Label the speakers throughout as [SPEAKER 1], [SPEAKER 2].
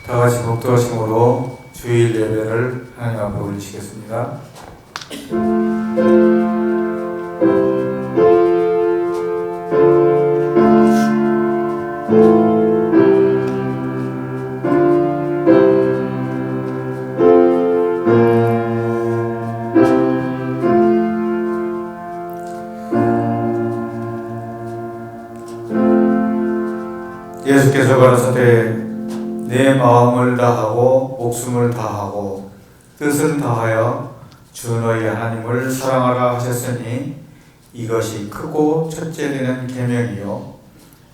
[SPEAKER 1] 다 같이 목도하심으로 주일 예배를 하나님 앞에 올리시겠습니다. 예수께서 가라사대 내 마음을 다하고 목숨을 다하고 뜻을 다하여 주 너희 하나님을 사랑하라 하셨으니 이것이 크고 첫째 되는 계명이요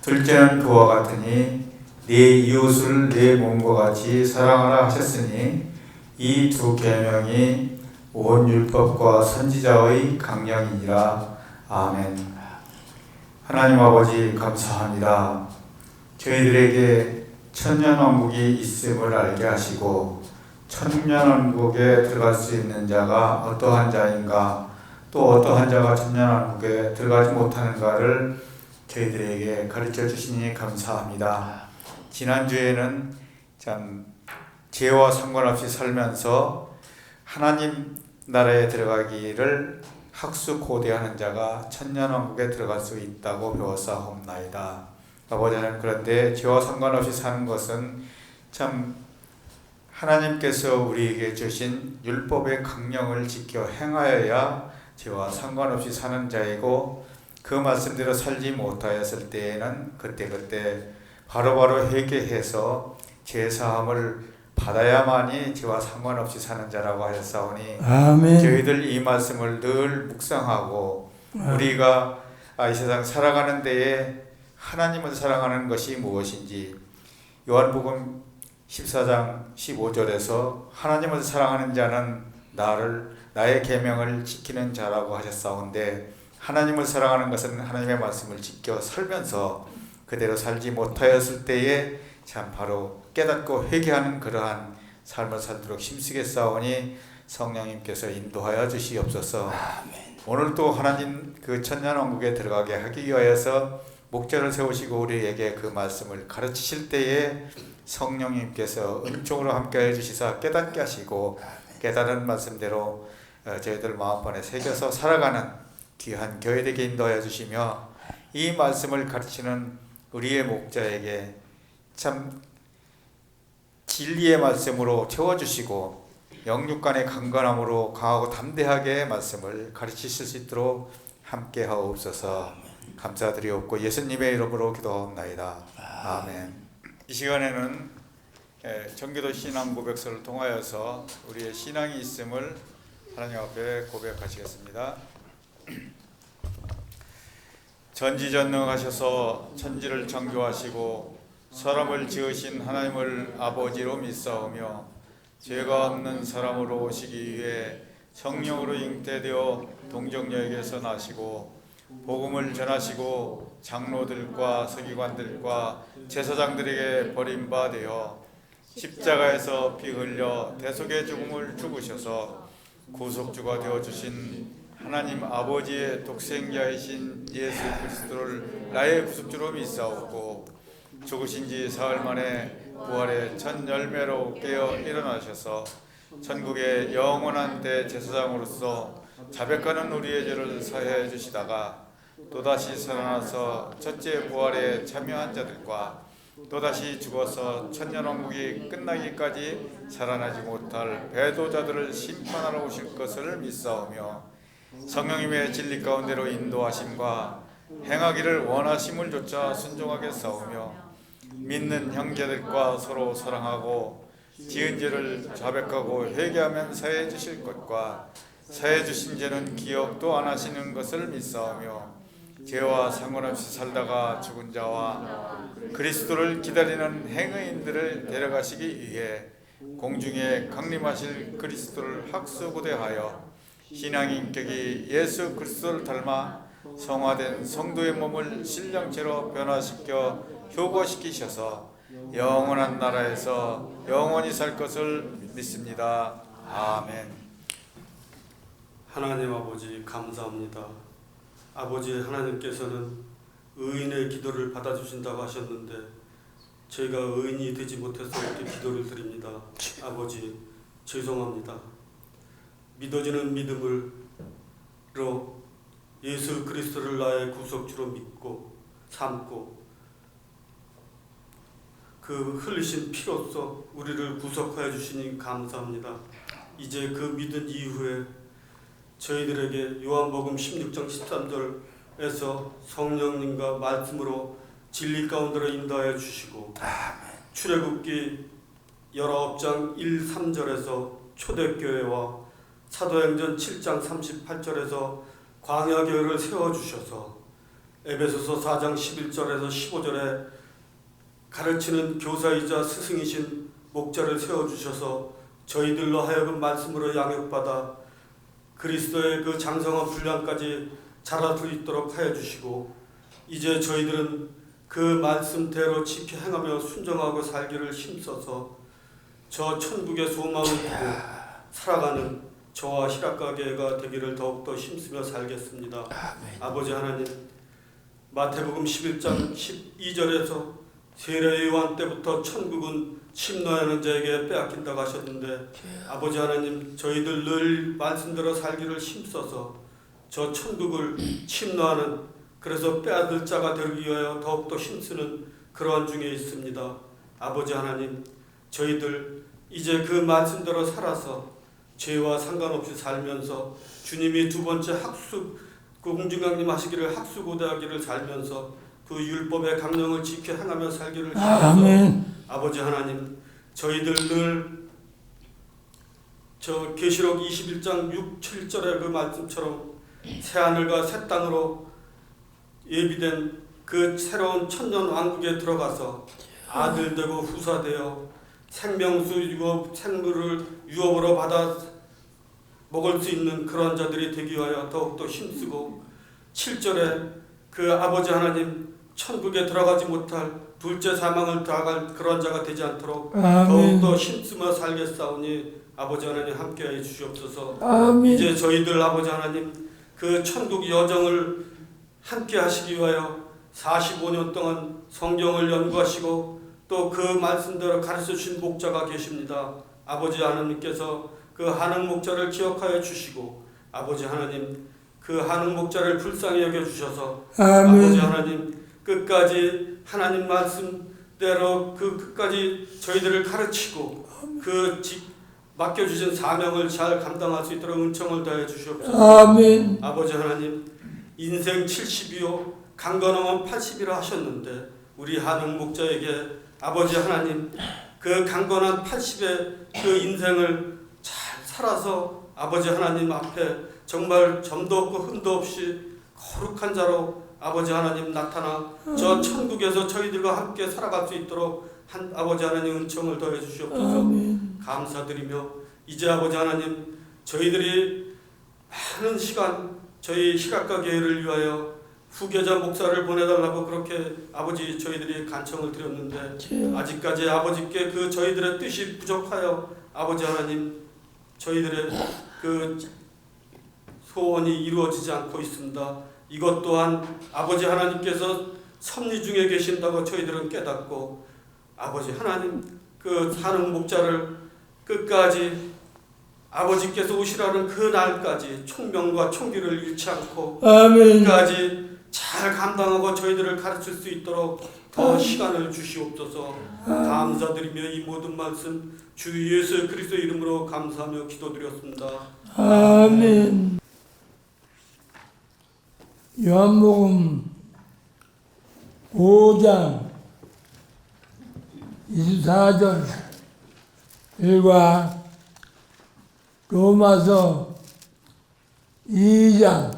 [SPEAKER 1] 둘째는 그와 같으니 네 이웃을 네 몸과 같이 사랑하라 하셨으니 이 두 계명이 온 율법과 선지자의 강령이니라. 아멘. 하나님 아버지 감사합니다. 저희들에게 천년왕국이 있음을 알게 하시고 천년왕국에 들어갈 수 있는 자가 어떠한 자인가, 또 어떠한 자가 천년왕국에 들어가지 못하는가를 저희들에게 가르쳐 주시니 감사합니다. 지난주에는 참 죄와 상관없이 살면서 하나님 나라에 들어가기를 학수고대하는 자가 천년왕국에 들어갈 수 있다고 배웠사옵나이다. 아버지는 그런데 죄와 상관없이 사는 것은 참 하나님께서 우리에게 주신 율법의 강령을 지켜 행하여야 죄와 상관없이 사는 자이고, 그 말씀대로 살지 못하였을 때에는 그때그때 바로바로 회개해서 죄사함을 받아야만이 죄와 상관없이 사는 자라고 하였사오니, 아멘. 저희들 이 말씀을 늘 묵상하고 우리가 이 세상 살아가는 데에 하나님을 사랑하는 것이 무엇인지, 요한복음 14장 15절에서 하나님을 사랑하는 자는 나의 계명을 지키는 자라고 하셨사온데, 하나님을 사랑하는 것은 하나님의 말씀을 지켜 살면서 그대로 살지 못하였을 때에 참 바로 깨닫고 회개하는 그러한 삶을 살도록 힘쓰겠사오니 성령님께서 인도하여 주시옵소서. 아멘. 오늘도 하나님 그 천년왕국에 들어가게 하기 위하여서 목전을 세우시고 우리에게 그 말씀을 가르치실 때에 성령님께서 은총으로 함께해 주시사 깨닫게 하시고 깨달은 말씀대로 저희들 마음판에 새겨서 살아가는 귀한 교회 되게 인도하여 주시며, 이 말씀을 가르치는 우리의 목자에게 참 진리의 말씀으로 채워주시고 영육간의 강건함으로 강하고 담대하게 말씀을 가르치실 수 있도록 함께 하옵소서. 감사드리옵고 예수님의 이름으로 기도하옵나이다. 아멘. 이 시간에는 정기도 신앙 고백서를 통하여서 우리의 신앙이 있음을 하나님 앞에 고백하시겠습니다. 전지전능하셔서 천지를 창조하시고 사람을 지으신 하나님을 아버지로 믿사오며 죄가 없는 사람으로 오시기 위해 성령으로 잉태되어 동정녀에게서 나시고 복음을 전하시고 장로들과 서기관들과 제사장들에게 버림받아 십자가에서 피 흘려 대속의 죽음을 죽으셔서 구속주가 되어주신 하나님 아버지의 독생자이신 예수 그리스도를 나의 구속주로 믿사오고 죽으신 지 사흘 만에 부활의 첫 열매로 깨어 일어나셔서 천국의 영원한 대제사장으로서 자백하는 우리의 죄를 사해 주시다가 또다시 살아나서 첫째 부활에 참여한 자들과 또다시 죽어서 천년왕국이 끝나기까지 살아나지 못할 배도자들을 심판하러 오실 것을 믿사오며 성령님의 진리 가운데로 인도하심과 행하기를 원하심을 조차 순종하게 싸우며 믿는 형제들과 서로 사랑하고 지은 죄를 자백하고 회개하면 사해 주실 것과 사해 주신 죄는 기억도 안 하시는 것을 믿사오며 죄와 상관없이 살다가 죽은 자와 그리스도를 기다리는 행의인들을 데려가시기 위해 공중에 강림하실 그리스도를 학수고대하여 신앙의 인격이 예수 그리스도를 닮아 성화된 성도의 몸을 신령체로 변화시켜 효과시키셔서 영원한 나라에서 영원히 살 것을 믿습니다. 아멘.
[SPEAKER 2] 하나님 아버지 감사합니다. 아버지 하나님께서는 의인의 기도를 받아주신다고 하셨는데 제가 의인이 되지 못해서 이렇게 기도를 드립니다. 아버지, 죄송합니다. 믿어지는 믿음으로 예수 그리스도를 나의 구속주로 믿고 삼고 그 흘리신 피로써 우리를 구속하여 주시니 감사합니다. 이제 그 믿은 이후에 저희들에게 요한복음 16장 13절에서 성령님과 말씀으로 진리 가운데로 인도하여 주시고 출애굽기 19장 1, 3절에서 초대교회와 사도행전 7장 38절에서 광야교회를 세워주셔서 에베소서 4장 11절에서 15절에 가르치는 교사이자 스승이신 목자를 세워주셔서 저희들로 하여금 말씀으로 양육받아 그리스도의 그 장성한 분량까지 자랄 수 있도록 하여 주시고 이제 저희들은 그 말씀대로 지켜 행하며 순종하고 살기를 힘써서 저 천국의 소망을 두고 살아가는 저와 희락가게가 되기를 더욱더 힘쓰며 살겠습니다. 아버지 하나님, 마태복음 11장 12절에서 세례 요한 때부터 천국은 침노하는 자에게 빼앗긴다고 하셨는데 아버지 하나님, 저희들 늘 말씀대로 살기를 힘써서 저 천국을 침노하는, 그래서 빼앗을 자가 되기 위하여 더욱더 힘쓰는 그러한 중에 있습니다. 아버지 하나님, 저희들 이제 그 말씀대로 살아서 죄와 상관없이 살면서 주님이 두 번째 학수 공중강림 하시기를 학수고대하기를 살면서 그 율법의 강령을 지켜 행하며 살기를 힘써서 아버지 하나님, 저희들 늘 저 계시록 21장 6, 7절의 그 말씀처럼 새하늘과 새 땅으로 예비된 그 새로운 천년 왕국에 들어가서 아들 되고 후사 되어 생명수 유업 생물을 유업으로 받아 먹을 수 있는 그런 자들이 되기 위하여 더욱더 힘쓰고 7절에 그 아버지 하나님, 천국에 들어가지 못할 둘째 사망을 당할 그런 자가 되지 않도록 더욱더 힘쓰며 살겠사오니 아버지 하나님 함께하여 주시옵소서. 이제 저희들 아버지 하나님 그 천국 여정을 함께 하시기 위하여 45년 동안 성경을 연구하시고 또 그 말씀대로 가르쳐 주신 목자가 계십니다. 아버지 하나님께서 그 한흥 목자를 기억하여 주시고 아버지 하나님 그 한흥 목자를 불쌍히 여겨 주셔서 아버지 하나님 끝까지 하나님 말씀대로 그 끝까지 저희들을 가르치고 그 맡겨주신 사명을 잘 감당할 수 있도록 은총을 다해 주시옵소서. 아멘. 아버지 하나님, 인생 70이요 강건함은 80이라 하셨는데 우리 한흥 목자에게 아버지 하나님 그 강건한 80의 그 인생을 잘 살아서 아버지 하나님 앞에 정말 점도 없고 흠도 없이 거룩한 자로 아버지 하나님 나타나 저 천국에서 저희들과 함께 살아갈 수 있도록 아버지 하나님 은총을 더해 주시옵소서. 감사드리며 이제 아버지 하나님 저희들이 많은 시간 저희 희락가 교회를 위하여 후계자 목사를 보내달라고 그렇게 아버지 저희들이 간청을 드렸는데 아직까지 아버지께 그 저희들의 뜻이 부족하여 아버지 하나님 저희들의 그 소원이 이루어지지 않고 있습니다. 이것 또한 아버지 하나님께서 섭리 중에 계신다고 저희들은 깨닫고 아버지 하나님 그 사는 목자를 끝까지 아버지께서 오시라는 그 날까지 총명과 총기를 잃지 않고 끝까지 잘 감당하고 저희들을 가르칠 수 있도록 더 시간을 주시옵소서. 감사드리며 이 모든 말씀 주 예수 그리스도 이름으로 감사하며 기도드렸습니다.
[SPEAKER 3] 아멘. 요한복음 5장 24절 일과 로마서 2장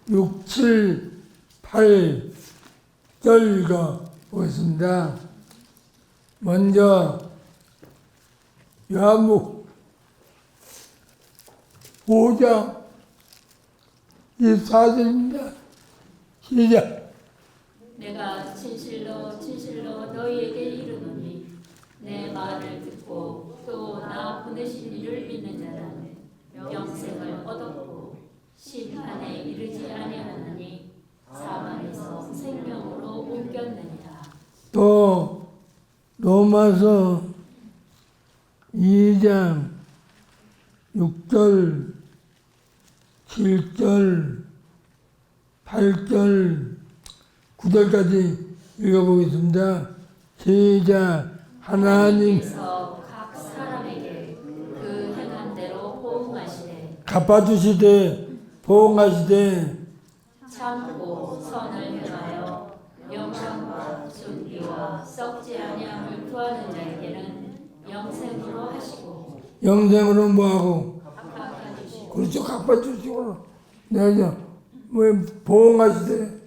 [SPEAKER 3] 6, 7, 8절 읽어보겠습니다. 먼저 요한복음 5장 24절입니다. 시작.
[SPEAKER 4] 내가 진실로 진실로 너희에게 이르노니 내 말을 듣고 또 나 보내신 이를 믿는 자는 영생을 얻었고 심판에 이르지 아니하나니 사망에서 생명으로 옮겼느니라.
[SPEAKER 3] 또 로마서 2장 6절, 7절, 8절, 9절까지 읽어보겠습니다. 시작. 하나님
[SPEAKER 4] 하나님께서 각 사람에게 그 행한 대로 보응하시되
[SPEAKER 3] 갚아주시되 보응하시되
[SPEAKER 4] 참고 선을 행하여 영광과 존귀와 썩지 아니함을 구하는 자에게는 영생으로 하시고
[SPEAKER 3] 영생으로 뭐하고
[SPEAKER 4] 갚아주시고
[SPEAKER 3] 그렇죠. 갚아주시고 내가 왜 보응하시되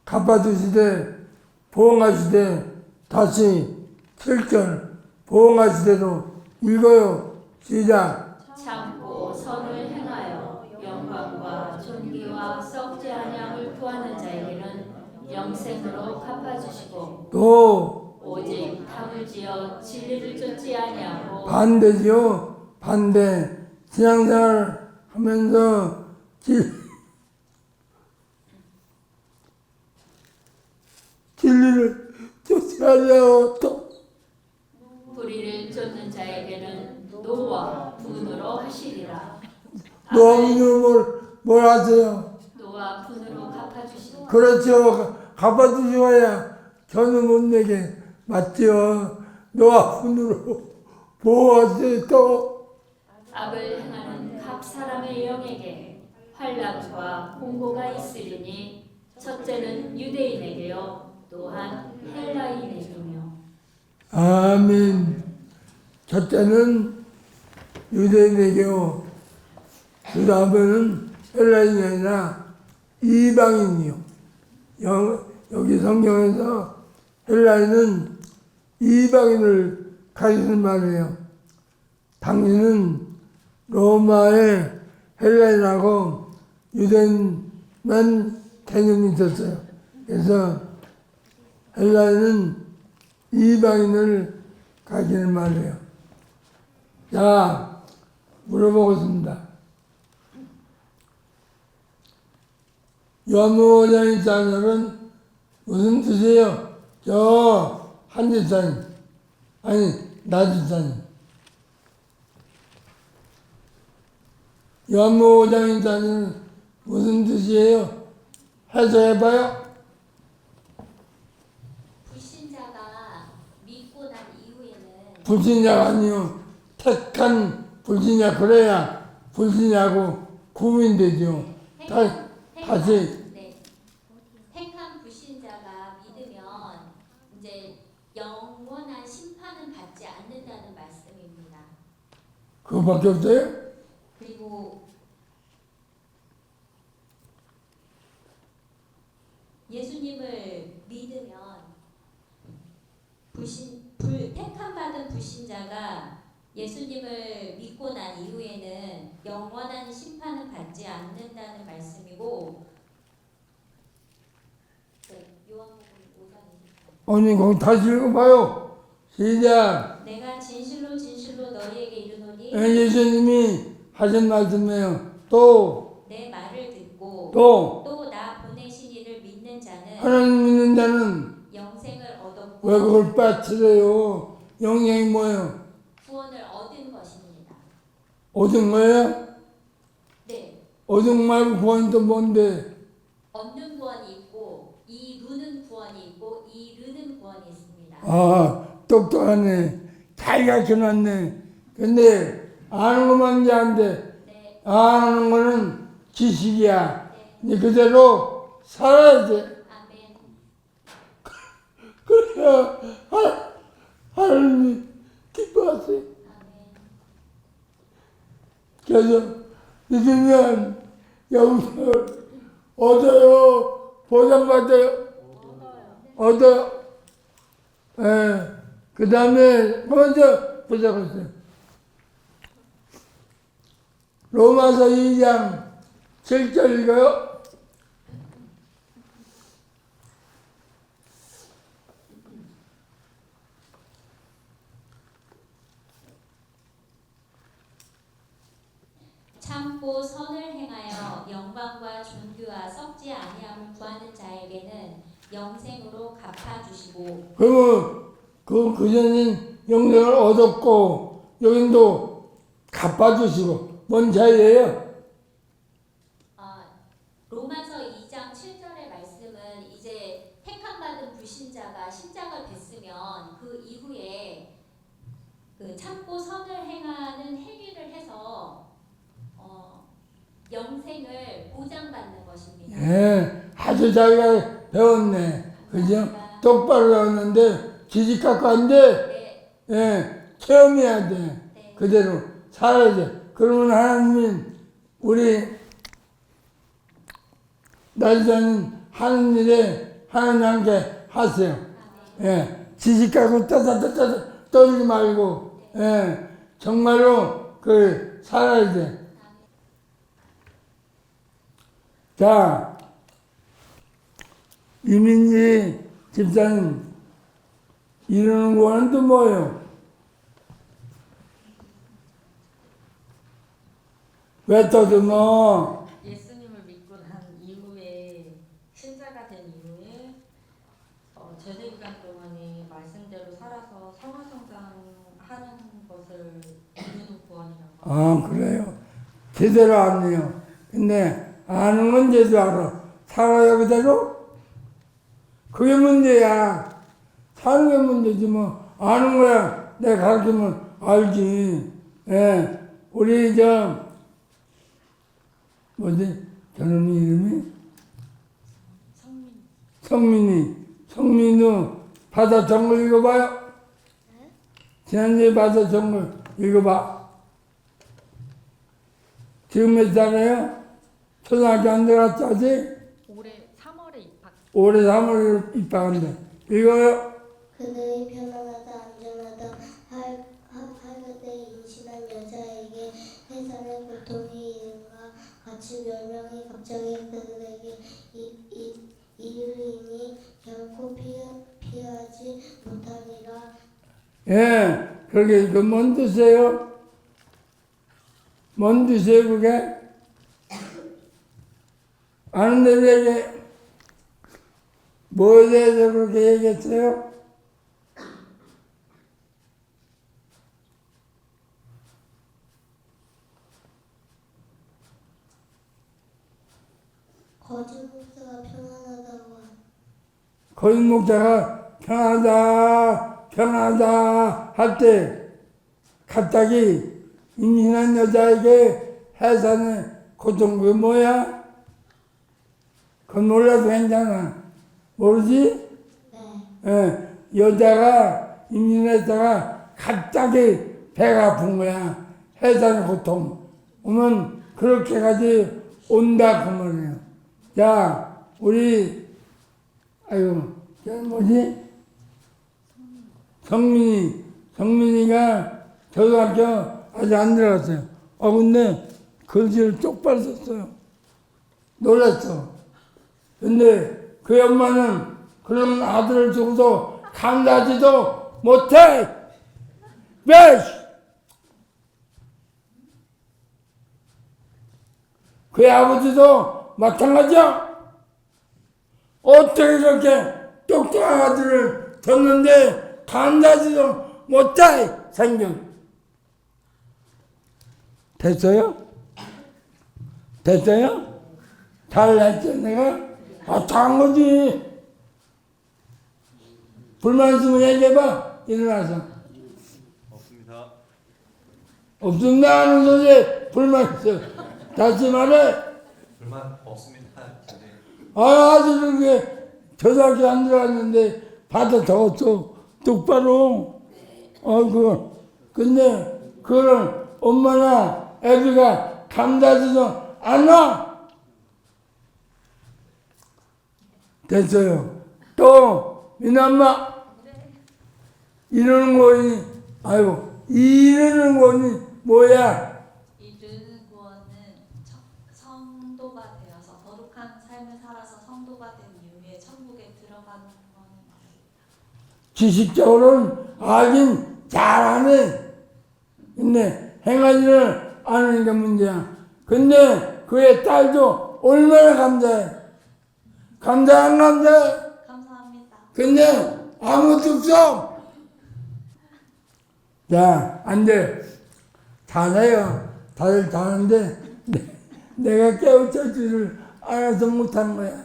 [SPEAKER 3] 갚아주시되 보응하시되 다시 7절 보응하시되도 읽어요. 시작.
[SPEAKER 4] 참고 선을 행하여 영광과 존귀와 썩지 아니함을 구하는 자에게는 영생으로 갚아주시고
[SPEAKER 3] 또
[SPEAKER 4] 오직 탐을 지어 진리를 쫓지 아니하고
[SPEAKER 3] 반대지요. 반대. 신앙생활 하면서 진리를 쫓아내요. 또
[SPEAKER 4] 불의를 쫓는 자에게는 노와 분으로 하시리라.
[SPEAKER 3] 노하면 뭘 하세요?
[SPEAKER 4] 노와 분으로 갚아주시고
[SPEAKER 3] 그렇죠. 갚아주셔야 저는 못 내게 맞죠. 노아 분으로 보호하세요. 또
[SPEAKER 4] 악을 행하는 각 사람의 영에게 환난과 공고가 있으리니 첫째는 유대인에게요 또한 헬라인에게며
[SPEAKER 3] 아멘. 첫째는 유대인에게요. 그 다음에는 헬라인이 아니라 이방인이요. 여기 성경에서 헬라인은 이방인을 가리키는 말이에요. 당신은 로마의 헬라인하고 유대인만 개념이 있었어요. 그래서 헬라인은 이방인을 가리키는 말이에요. 자, 물어보겠습니다. 요한복음 자녀는 무슨 뜻이에요? 저 한지사님, 아니 나지사님. 요한복음 자녀는 무슨 뜻이에요? 해석해봐요.
[SPEAKER 4] 불신자가 믿고 난 이후에는
[SPEAKER 3] 불신자가 아니요. 택한 불신자. 그래야 불신자고 구분되죠. 다시
[SPEAKER 4] 네. 택한 불신자가 믿으면 이제 영원한 심판은 받지 않는다는 말씀입니다.
[SPEAKER 3] 그거밖에 없어요?
[SPEAKER 4] 그리고 예수님을 믿으면 택함 받은 불신자가 예수님을 믿고 난 이후에는 영원한 심판은 받지 않는다는 말씀이고 네, 요한복음 5장 24.
[SPEAKER 3] 아니 거기 다시 읽어봐요. 시작.
[SPEAKER 4] 내가 진실로 진실로 너희에게 이르노니
[SPEAKER 3] 예수님이 하신 말씀이에요. 또
[SPEAKER 4] 내 말을 듣고
[SPEAKER 3] 또
[SPEAKER 4] 또 나 보내신 이를 믿는 자는
[SPEAKER 3] 하나님 믿는 자는
[SPEAKER 4] 영생을 얻었고
[SPEAKER 3] 왜 그걸 빠뜨려요? 영생이 뭐예요?
[SPEAKER 4] 구원을 얻은 것입니다.
[SPEAKER 3] 얻은 거예요?
[SPEAKER 4] 네,
[SPEAKER 3] 얻은 말고 구원이 또 뭔데?
[SPEAKER 4] 얻는 구원이 있고 이루는 구원이 있고 이르는 구원이 있습니다.
[SPEAKER 3] 아, 똑똑하네. 잘 가르쳐놨네. 근데 아는 것만 이제 안 돼.
[SPEAKER 4] 네,
[SPEAKER 3] 아는 거는 지식이야.
[SPEAKER 4] 네,
[SPEAKER 3] 이제 그대로 살아야 돼.
[SPEAKER 4] 아멘.
[SPEAKER 3] 그래야 하나님이 기뻐하세요.
[SPEAKER 4] 아멘.
[SPEAKER 3] 그래서 믿으면 여기서 얻어요. 보장받아요. 얻어요. 예. 그 다음에 먼저 보자고요. 로마서 2장 7절 읽어요.
[SPEAKER 4] 참고 선을 행하여 영광과 존귀와 썩지 아니함을 구하는 자에게는 영생으로 갚아주시고
[SPEAKER 3] 그러면 그전엔 영생을 얻었고 여긴도 갚아주시고 뭔 차이예요?
[SPEAKER 4] 로마서 2장 7절의 말씀은 이제 택함받은 불신자가 신장을 뱄으면 그 이후에 그 참고 선을 행하는 행위를 해서 영생을 보장받는 것입니다.
[SPEAKER 3] 예, 아주 자기가 배웠네. 그죠?
[SPEAKER 4] 감사합니다.
[SPEAKER 3] 똑바로 배웠는데 지식 갖고 안 돼.
[SPEAKER 4] 네,
[SPEAKER 3] 예, 체험해야 돼.
[SPEAKER 4] 네.
[SPEAKER 3] 그대로 살아야 돼. 그러면 하나님이 우리 날짜는 하는 일에 하나님께 하세요. 예, 지식 갖고 따다따다 떠들지 말고, 예, 정말로 살아야 돼. 자, 이민지 집사님, 이루는 거는 또 뭐예요? 왜 떠들어?
[SPEAKER 5] 예수님을 믿고 난 이후에 신자가 된 이후에 제대 기간 동안에 말씀대로 살아서 성화 성장하는 것을 이루는 구원이라고.
[SPEAKER 3] 아, 그래요? 제대로 아네요. 근데 아는 건 제대로 알아. 살아요 그대로? 그게 문제야. 사는 게 문제지 뭐. 아는 거야. 내가 가르치면 알지. 예. 우리 뭐지? 저놈 이름이? 성민이 바다 정글 읽어봐요. 지난주에 바다 정글 읽어봐. 지금 몇 살이에요? 초등학교 안 들어갔지 아직?
[SPEAKER 5] 올해 3월에 입학.
[SPEAKER 3] 올해 3월 입학한대. 읽어요.
[SPEAKER 6] 그들이 편안하다 안전하다 할그때 임신한 여자에게 해산의 고통이 이른과 같이 멸망이 갑자기 그들에게 이르리니 결코 피하지 못하리라.
[SPEAKER 3] 예, 그게 뭔 뜻이에요? 뭔 뜻이에요 그게? 아는데 왜 뭐에 대해서 그렇게 얘기했어요?
[SPEAKER 6] 거짓 목사가 편안하다고
[SPEAKER 3] 거짓 목사가 편하다 할 때 갑자기 임신한 여자에게 해산의 고통 그게 뭐야? 그건 몰라도 괜찮아. 모르지?
[SPEAKER 6] 네.
[SPEAKER 3] 예, 여자가 임신했다가 갑자기 배가 아픈 거야. 해산의 고통. 그러면 그렇게까지 온다 그 말이에요. 자, 우리 뭐지? 성민이가 초등학교 아직 안 들어갔어요. 근데 글씨를 똑바로 썼어요. 놀랐어. 근데 그 엄마는 그런 아들을 두고도 감사하지도 못해. 왜? 그 아버지도 마찬가지야. 어떻게 그렇게 똑똑한 아들을 뒀는데 감사하지도 못해. 생겨. 됐어요? 됐어요? 잘했죠 내가? 잘한 거지. 불만 있으면 얘기해봐. 일어나서.
[SPEAKER 7] 없습니다.
[SPEAKER 3] 없습니다 하는 소리에 불만 있어. 다시 말해.
[SPEAKER 7] 불만 없습니다.
[SPEAKER 3] 아주 그렇게 초등학교 안 들어갔는데 받아 적었어. 똑바로. 근데 그걸 엄마나 애비가 감당하지도 않아. 됐어요. 또 미남마 이러는 거니 이러는 거니 뭐야?
[SPEAKER 5] 이르는 구원은 성도가 되어서 거룩한 삶을 살아서 성도가 된 이후에 천국에 들어가는 구원입니다.
[SPEAKER 3] 지식적으로는 알긴 잘하네. 근데 행하지를 않는 게 문제야. 근데 그의 딸도 얼마나 감사해. 감사한 감사해.
[SPEAKER 5] 감사합니다.
[SPEAKER 3] 근데 아무 특성 자, 안 돼. 잘해요. 다들 잘하는데, 내가 깨우쳐 줄을 알아서 못하는 거야.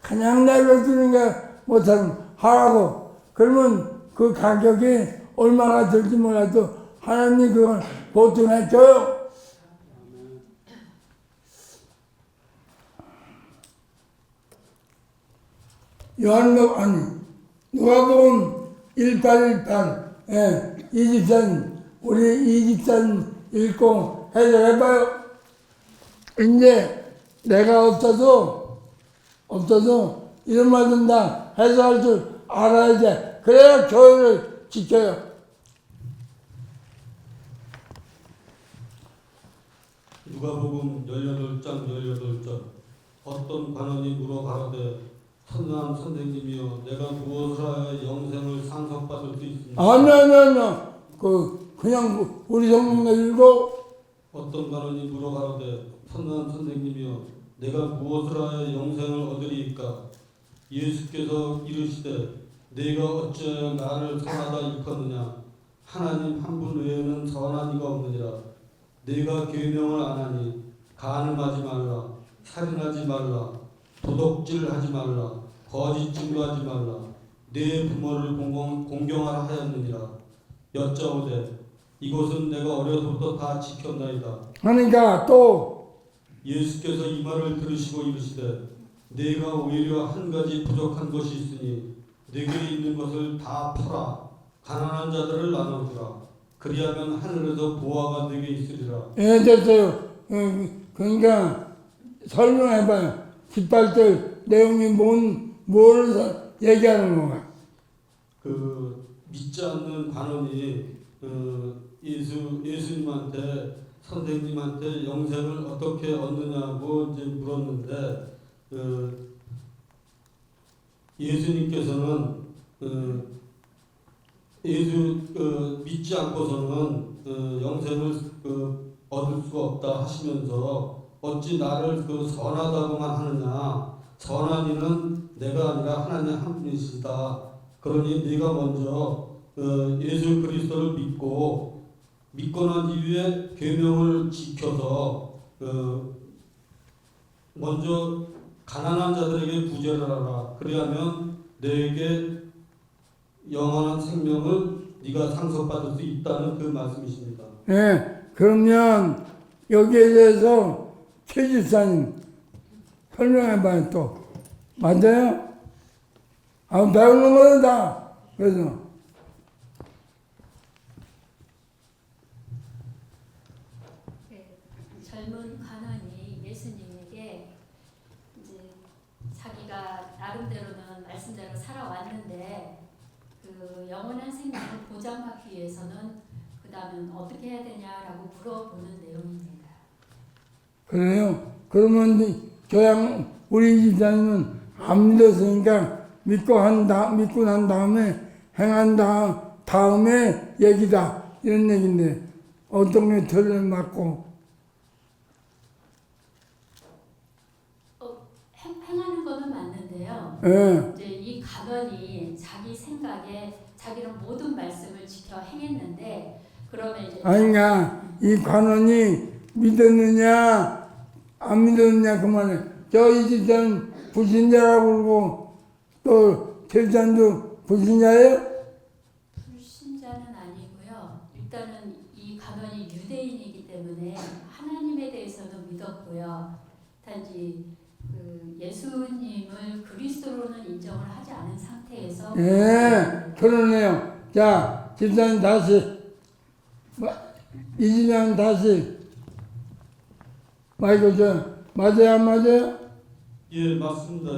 [SPEAKER 3] 그냥 내려주는 게 못하는 거야. 하라고. 그러면 그 가격이 얼마나 들지 몰라도 하나님 그걸 보증해 줘요. 누가복음 1818, 이 집사님, 우리 이 집사님 읽고 해석해봐요. 이제 내가 없어도 이런 말씀 다 해석할 줄 알아야 돼. 그래야 교회를 지켜요.
[SPEAKER 2] 누가복음 18장 18절 어떤 관원이 물어 가로되 선한 선생님이여 내가 무엇을 하여 영생을 상속받을 수 있습니까?
[SPEAKER 3] 아니야. 그냥 우리 성경 읽고
[SPEAKER 2] 어떤 관원이 물어 가로되 선한 선생님이여 내가 무엇을 하여 영생을 얻으리이까? 예수께서 이르시되 내가 어찌하여 나를 선하다 일컫느냐? 하나님 한 분 외에는 선한 이가 없느니라. 내가 계명을 안 하니 간음하지 말라, 살인하지 말라, 도둑질하지 말라, 거짓 증거하지 말라, 내 부모를 공경하라 하였느니라. 여짜오되 이것은 내가 어려서부터 다 지켰나이다.
[SPEAKER 3] 하니까 또
[SPEAKER 2] 예수께서 이 말을 들으시고 이르시되 내가 오히려 한 가지 부족한 것이 있으니 내게 있는 것을 다 팔아 가난한 자들을 나눠주라. 그리하면 하늘에서 보화가 내게 있으리라.
[SPEAKER 3] 됐어요. 그러니까 설명해봐요. 18절 내용이 뭘 얘기하는 건가?
[SPEAKER 2] 믿지 않는 관원이 예수님한테 선생님한테 영생을 어떻게 얻느냐고 이제 물었는데 예수님께서는 믿지 않고서는 영생을 얻을 수가 없다 하시면서 어찌 나를 선하다고만 하느냐? 선한 이는 내가 아니라 하나님 한 분이시다. 그러니 네가 먼저 예수 그리스도를 믿고 난 이후에 계명을 지켜서 먼저 가난한 자들에게 구제를 하라. 그리하면 너에게 영원한 생명을 네가 상속받을 수 있다는 그 말씀이십니다.
[SPEAKER 3] 그러면 여기에 대해서 최 집사님 설명해봐요. 또 맞아요? 배우는 거는 다 그래서
[SPEAKER 4] 젊은 관원이 예수님에게 이제 자기가 나름대로는 말씀대로 살아왔는데 그 영원한 생명을 보장하기 위해서는 그 다음은 어떻게 해야 되냐라고 물어보는 내용입니다.
[SPEAKER 3] 그래요. 그러면 우리 집사님은 안 믿었으니까 믿고 난 다음에 행한 다음에 얘기다 이런 얘기인데 어떤 게 틀림맞고
[SPEAKER 4] 행하는 거는 맞는데요. 이제 이 관원이 자기 생각에 자기는 모든 말씀을 지켜 행했는데 그러면 이제
[SPEAKER 3] 아니가 이 관원이 믿었느냐 안 믿었느냐 그만해. 이 집사는 불신자라고 그러고 또 제자도 불신자예요?
[SPEAKER 4] 불신자는 아니고요. 일단은 이 관원이 유대인이기 때문에 하나님에 대해서는 믿었고요. 단지 예수님을 그리스도로는 인정을 하지 않은 상태에서
[SPEAKER 3] 그러네요. 자, 집사님 다시 이진영 다시 마이크 맞아요 안 맞아요?
[SPEAKER 2] 예, 맞습니다.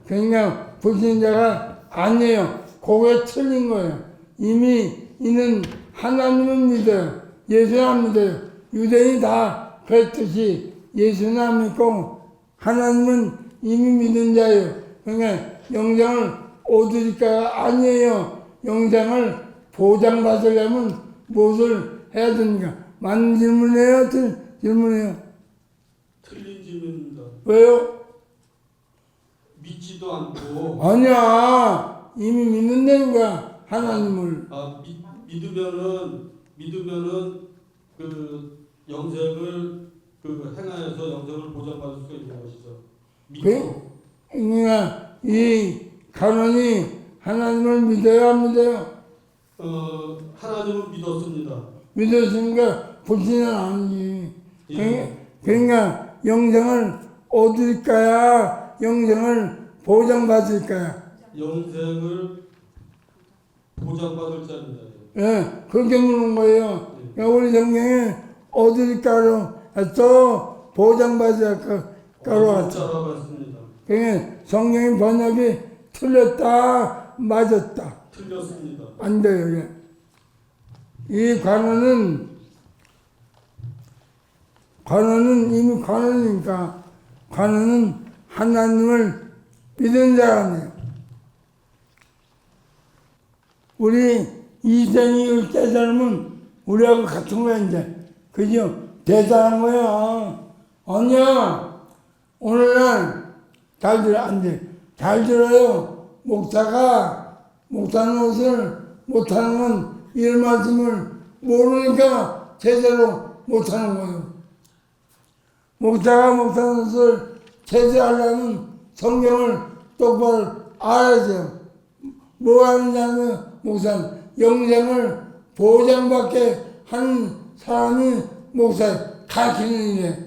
[SPEAKER 3] 그냥 불신자가 아니에요. 그게 틀린 거예요. 이미 이는 하나님은 믿어요. 예수는 안 믿어요. 유대인이 다 그랬듯이 예수는 안 믿고 하나님은 이미 믿는 자예요. 그러니까 영생을 얻으니까 아니에요. 영생을 보장받으려면 무엇을 해야 됩니까? 맞는 질문이에요? 질문이에요?
[SPEAKER 2] 틀린 질문입니다.
[SPEAKER 3] 왜요?
[SPEAKER 2] 믿지도 않고
[SPEAKER 3] 아니야. 이미 믿는다는 거야. 하나님을.
[SPEAKER 2] 믿으면은 그 영생을 그 행하여서 영생을 보장받을 수 있는 것이죠.
[SPEAKER 3] 그러니까 이 간원이 하나님을 믿어야 안 믿어요?
[SPEAKER 2] 하나님을 믿었습니다.
[SPEAKER 3] 믿었으니까 불신은 아니지. 그러니까 영생을 얻을까야 영생을 보장받을까야?
[SPEAKER 2] 영생을 보장받을 자입니다.
[SPEAKER 3] 예, 그렇게 묻는 거예요. 그러니까 우리 성경에 얻을까로 해서 보장받을까로 왔죠.
[SPEAKER 2] 자라고 했습니다.
[SPEAKER 3] 그러니까 성경의 번역이 틀렸다, 맞았다.
[SPEAKER 2] 틀렸습니다.
[SPEAKER 3] 안 돼요. 예. 이 관원은 이미 관원이니까 관원은 하나님을 믿은 사람이에요. 우리 이생이 깨달으면 우리하고 같은 거야 이제. 그죠? 대단한 거야. 아니야. 오늘날 잘 들어 안 돼. 잘 들어요. 목사는 옷을 못하는 건 이 말씀을 모르니까 제대로 못하는 거예요. 목사가 목사는 옷을 제대로 하려면 성경을 똑바로 알아야 돼요. 뭐 하느냐면 목사는 영생을 보장받게 하는 사람이 목사예요. 가르치는 일에.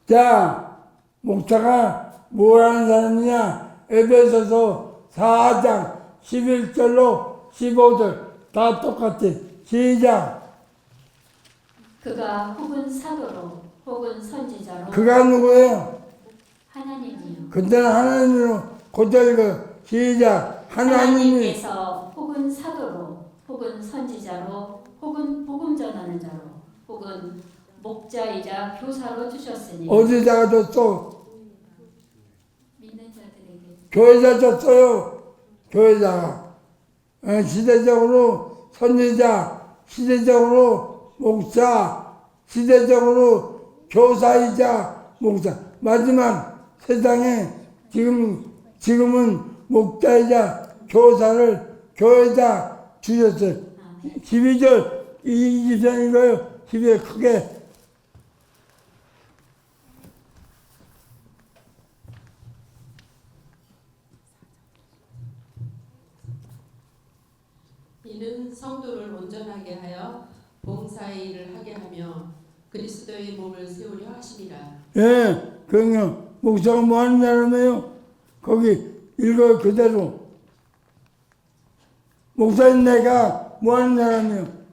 [SPEAKER 3] 자, 목사가 뭐 하는 사람이냐? 에베소서 4장 11절로 15절 다 똑같아. 시작.
[SPEAKER 4] 그가 혹은 사도로 혹은 선지자로
[SPEAKER 3] 그가 누구예요?
[SPEAKER 4] 하나님이요.
[SPEAKER 3] 그때는 하나님으로 고쳐 읽어. 시작. 하나님이
[SPEAKER 4] 하나님께서 혹은 사도로 혹은 선지자로 혹은 복음 전하는 자로 혹은 목자이자 교사로 주셨으니
[SPEAKER 3] 어디다가 줬어?
[SPEAKER 4] 믿는 자들에게
[SPEAKER 3] 교회자 줬어요. 교회자가. 시대적으로 선지자, 시대적으로 목사, 시대적으로 교사이자 목사. 마지막 세상에 지금은 목자이자 교사를 교회자 주셨어요. 12절 이 기전이고요. 12절 크게.
[SPEAKER 8] 이는 성도를 온전하게 하여 봉사의 일을 하게 하며 그리스도의 몸을 세우려 하심이라.
[SPEAKER 3] 예, 그럼요. 목사가 뭐 하는 사람이에요? 거기 읽어 그대로. 목사인 내가 뭐 하는 사람이에요?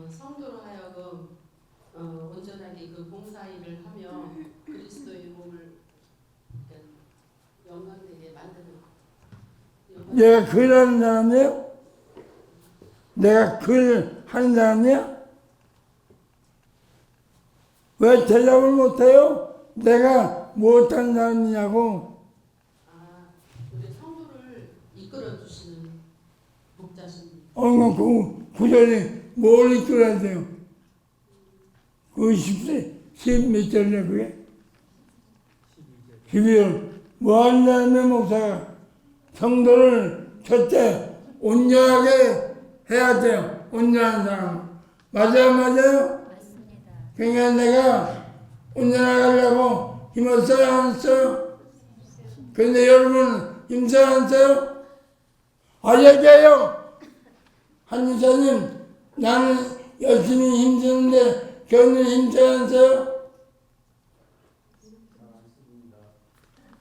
[SPEAKER 8] 성도로 하여금 온전하게 그 봉사의 일을 하며 그리스도의 몸을 영광되게 만드는.
[SPEAKER 3] 내가 글 하는 사람이에요? 내가 글 하는 사람이야? 왜 대답을 못해요? 내가 못하는 사람이냐고.
[SPEAKER 8] 우리 성도를 이끌어 주시는 목자십니다.
[SPEAKER 3] 그 구절이 뭘 이끌어야 돼요? 그 10몇 절이네 그게? 12절. 뭐 하는 사람의 목사가 성도를 첫째 온전하게 해야 돼요. 온전한 사람. 맞아요?
[SPEAKER 4] 맞습니다.
[SPEAKER 3] 그러니까 내가 온전하게 하려고 힘을 써요? 안 써요? 그런데 여러분 힘써요? 안 써요? 얘기해요. 한 이사님, 나는 열심히 힘쓰는데 교회는 힘써요? 안 써요?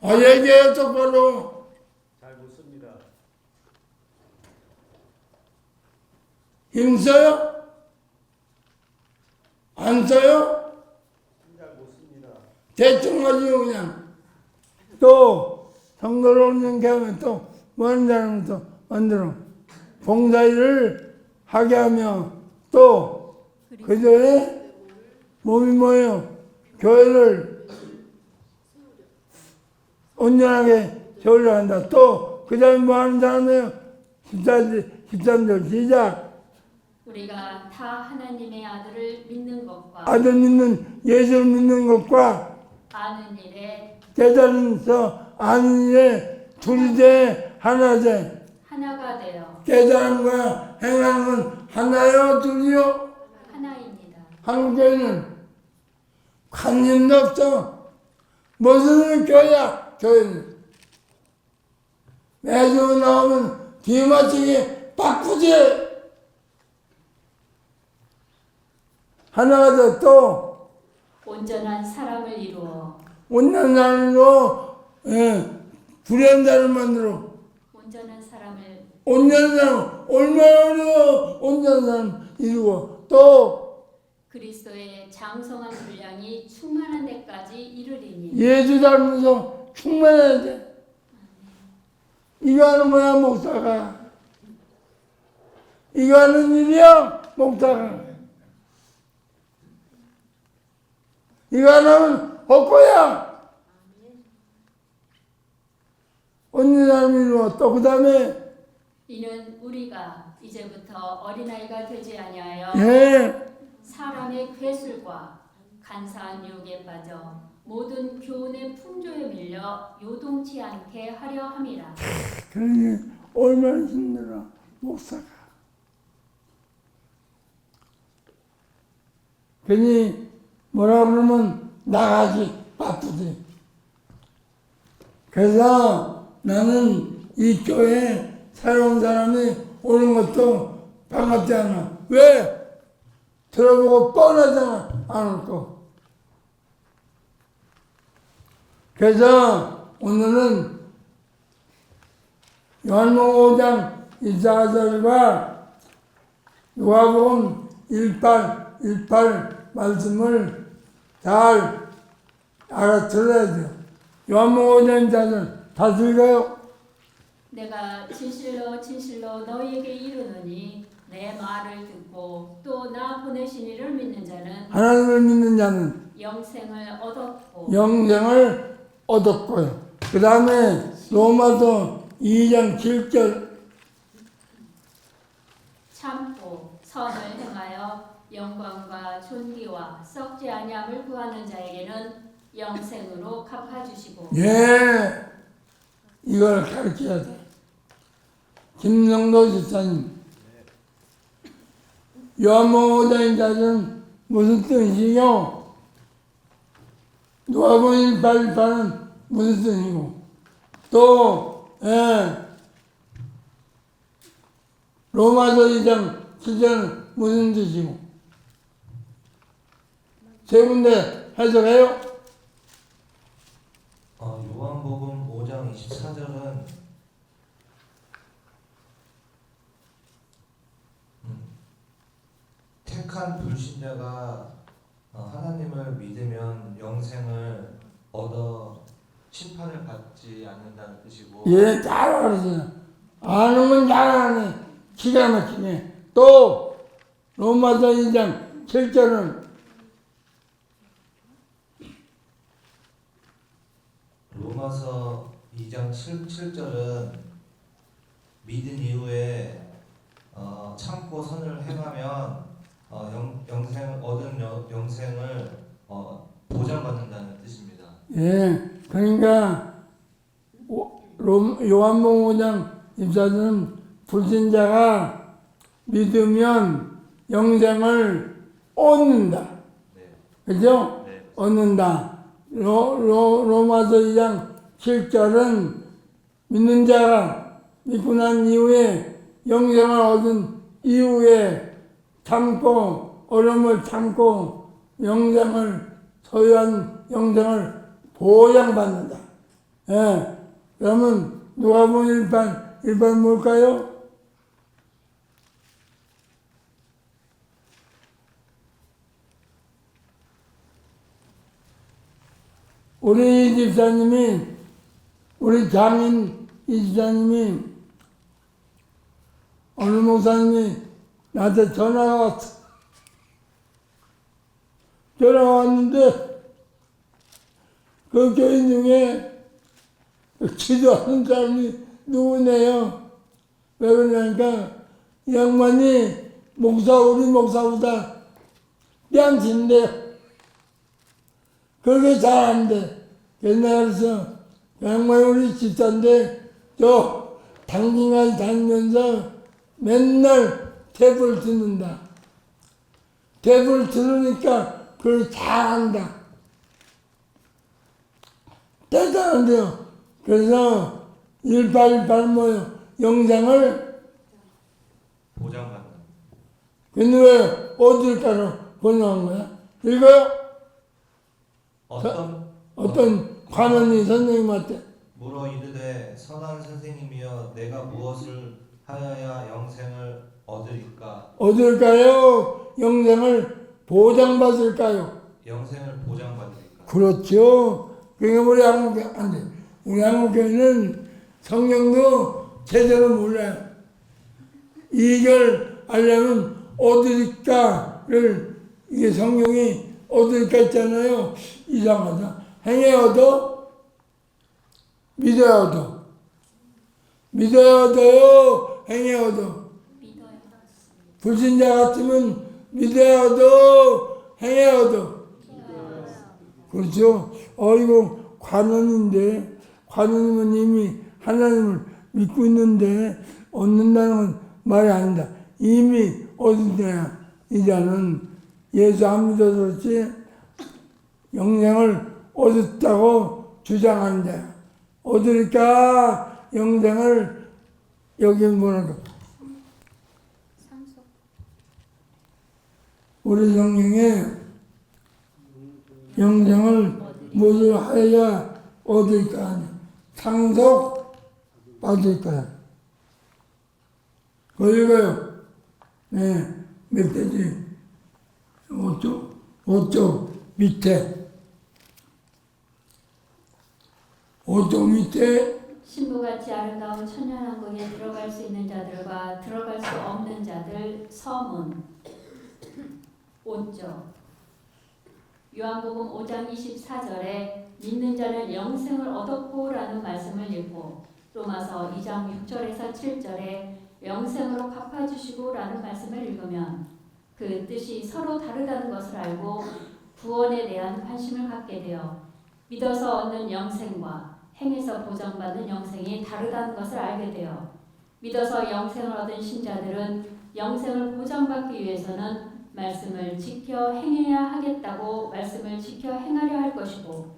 [SPEAKER 3] 얘기해요 똑바로.
[SPEAKER 2] 잘 묻습니다.
[SPEAKER 3] 힘써요? 안 써요?
[SPEAKER 2] 잘 묻습니다.
[SPEAKER 3] 대충 하지요 그냥. 또 성도를 온전케 하면 또 많은 사람을 또 만들어 봉사일을 하게 하며 또 그들의 몸이 뭐예요? 교회를 온전하게 세우려 한다. 또 그 다음에 뭐 하는 사람이에요? 13절 시작.
[SPEAKER 4] 우리가 다 하나님의 아들을 믿는 것과
[SPEAKER 3] 아들 믿는 예수를 믿는 것과
[SPEAKER 4] 아는 일에
[SPEAKER 3] 깨달으면서 아는 일에 둘이 돼, 하나 돼.
[SPEAKER 4] 하나가 돼요.
[SPEAKER 3] 깨달은 거야, 행하는 건 하나요, 둘이요?
[SPEAKER 4] 하나입니다.
[SPEAKER 3] 한국교회는 관념도 없어. 무슨 교회야, 교회는. 매주 나오면 뒤맞추기 바꾸지. 하나가 돼, 또.
[SPEAKER 4] 온전한 사람을 이루어
[SPEAKER 3] 온전한 사람으로, 불의한 사람 만들어.
[SPEAKER 4] 온전한 사람을
[SPEAKER 3] 온전한 사람, 얼마나 어려워. 온전한 사람 이루고. 또,
[SPEAKER 4] 그리스도의 장성한 분량이 충만한 데까지 이르리니
[SPEAKER 3] 예수 닮아서 충만해야 돼. 이거 하는 거야, 목사가. 이거 하는 일이야, 목사가. 이거 안 하면 헛거야. 어느 사람이 이루어. 또 그 다음에,
[SPEAKER 4] 이는 우리가 이제부터 어린아이가 되지 아니하여
[SPEAKER 3] 예,
[SPEAKER 4] 사람의 괴술과 간사한 유혹에 빠져 모든 교훈의 풍조에 밀려 요동치 않게 하려 함이라.
[SPEAKER 3] 그러니 얼마나 힘들어, 목사가. 괜히 뭐라 그러면 나가기 바쁘지. 그래서 나는 이 교회에 새로운 사람이 오는 것도 반갑지 않아. 왜? 들어보고 뻔하잖아, 안 올 거. 그래서 오늘은 요한복음 5장 24절과 누가복음 18 말씀을 잘 알아들어야 돼요. 요한복음 5장 24절 다 읽어요.
[SPEAKER 4] 내가 진실로 진실로 너희에게 이르노니 내 말을 듣고 또 나 보내신 이를 믿는 자는
[SPEAKER 3] 하나님을 믿는 자는
[SPEAKER 4] 영생을 얻었고
[SPEAKER 3] 영생을 얻었고요. 그 다음에 로마서 2장 7절
[SPEAKER 4] 참고 선을 행하여 영광과 존귀와 썩지 아니함을 구하는 자에게는 영생으로 갚아주시고
[SPEAKER 3] 예, 이걸 가르쳐야 돼. 김성도 집사님, 요한복음 5장 자는 무슨 뜻이요? 누가복음 18은 무슨 뜻이고, 또 로마서 2장 7절은 무슨 뜻이고, 세 군데 해석해요?
[SPEAKER 7] 요한복음 5장 24절은 택한 불신자가 하나님을 믿으면 영생을 얻어 심판을 받지 않는다는 뜻이고,
[SPEAKER 3] 예, 잘 알았어요. 아는 건 잘 아네. 기가 막히네. 또 로마서 2장 7절은
[SPEAKER 7] 로마서 2장 7절은 믿은 이후에 참고 선을 행하면 영생을 보장받는다는 뜻입니다.
[SPEAKER 3] 예, 그러니까 요한복음 5장 24절은 불신자가 믿으면 영생을 얻는다.
[SPEAKER 7] 네.
[SPEAKER 3] 그죠?
[SPEAKER 7] 네.
[SPEAKER 3] 얻는다. 로마서 2장 7절은 믿는 자가 믿고 난 이후에 영생을 얻은 이후에 참고 어려움을 참고 영생을 소유한 영생을 보장받는다. 예. 그러면 누가복음 1반 뭘까요? 우리 집사님이, 우리 장인 이 집사님이, 어느 목사님이 나한테 전화가 왔어. 전화가 왔는데, 그 교인 중에 기도하는 사람이 누구네요? 왜 그러냐니까, 이 양반이 우리 목사보다 뺨친데, 그렇게 잘 안 돼. 그래서 내가 그래서 그 양반이 우리 집사인데 저 당진까지 다니면서 맨날 탭을 듣는다. 탭을 들으니까 그걸 잘한다. 대단한데요. 그래서 1818 뭐요? 영상을
[SPEAKER 7] 보장받는.
[SPEAKER 3] 근데 왜 어딜 따라 번역한 거야? 읽어요? 어떤 관원이 선생님한테
[SPEAKER 7] 물어 이르되 선한 선생님이여 내가 무엇을 하여야 영생을 얻으리까?
[SPEAKER 3] 얻을까요? 영생을 보장받을까요?
[SPEAKER 7] 영생을 보장받으리까?
[SPEAKER 3] 그렇죠. 그러니까 우리 한국교회 안 돼. 우리 한국교회는 성경도 제대로 몰라요. 이걸 알려면 얻으리까를 이게 성경이 얻으리까 있잖아요. 이상하다. 행해 얻어? 믿어야 얻어. 믿어야 얻어요? 행해 얻어.
[SPEAKER 4] 믿어요.
[SPEAKER 3] 불신자 같으면 믿어야 얻어? 행해 얻어. 그렇죠? 이거 관원인데, 관원이면 이미 하나님을 믿고 있는데, 얻는다는 건 말이 아니다. 이미 얻은 이자는 예수 안 믿어서 그렇지, 영생을 얻었다고 주장하는 자야. 얻으니까 영생을, 여기 뭐랄까, 우리 성경에 영생을 모두 하여야 얻을 거 아니야. 상속 받을 거야. 그거 읽어요. 네, 몇 페이지? 5쪽 밑에. 5쪽 밑에.
[SPEAKER 4] 신부같이 아름다운 천년왕국에 들어갈 수 있는 자들과 들어갈 수 없는 자들 서문 5쪽. 요한복음 5장 24절에 믿는 자는 영생을 얻었고 라는 말씀을 읽고 로마서 2장 6절에서 7절에 영생으로 갚아주시고 라는 말씀을 읽으면 그 뜻이 서로 다르다는 것을 알고 구원에 대한 관심을 갖게 되어 믿어서 얻는 영생과 행해서 보장받는 영생이 다르다는 것을 알게 되어 믿어서 영생을 얻은 신자들은 영생을 보장받기 위해서는 말씀을 지켜 행해야 하겠다고 말씀을 지켜 행하려 할 것이고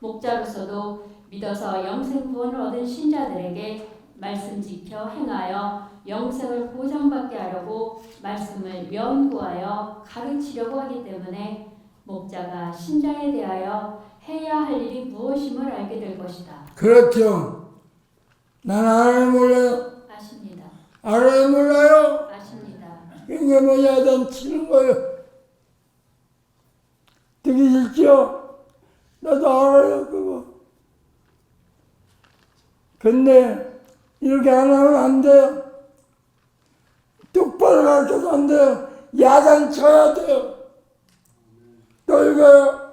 [SPEAKER 4] 목자로서도 믿어서 영생 구원을 얻은 신자들에게 말씀 지켜 행하여 영생을 보장받게 하려고 말씀을 연구하여 가르치려고 하기 때문에 목자가 신자에 대하여 해야 할 일이 무엇임을 알게 될 것이다.
[SPEAKER 3] 그렇죠. 난 알아요, 몰라요?
[SPEAKER 4] 아십니다.
[SPEAKER 3] 알아요, 몰라요?
[SPEAKER 4] 아십니다.
[SPEAKER 3] 그게 뭐 야단치는 거예요. 듣기 싫죠? 나도 알아요, 그거. 근데 이렇게 안 하면 안 돼요. 똑바로 가르쳐도 안 돼요. 야단쳐야 돼요. 또 읽어요.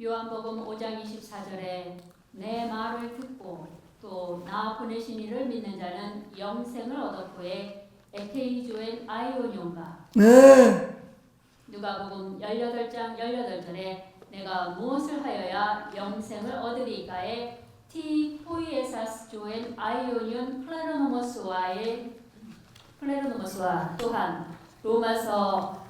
[SPEAKER 4] 요한복음 5장 24절에 내 말을 듣고 또 나 보내신 이를 믿는 자는 영생을 얻었고에 에케이조엔 아이오니온가.
[SPEAKER 3] 네.
[SPEAKER 4] 누가복음 18장 18절에 내가 무엇을 하여야 영생을 얻으리까에 티 포이에사스 조엔 아이오니온 플레르노모스와 또한 로마서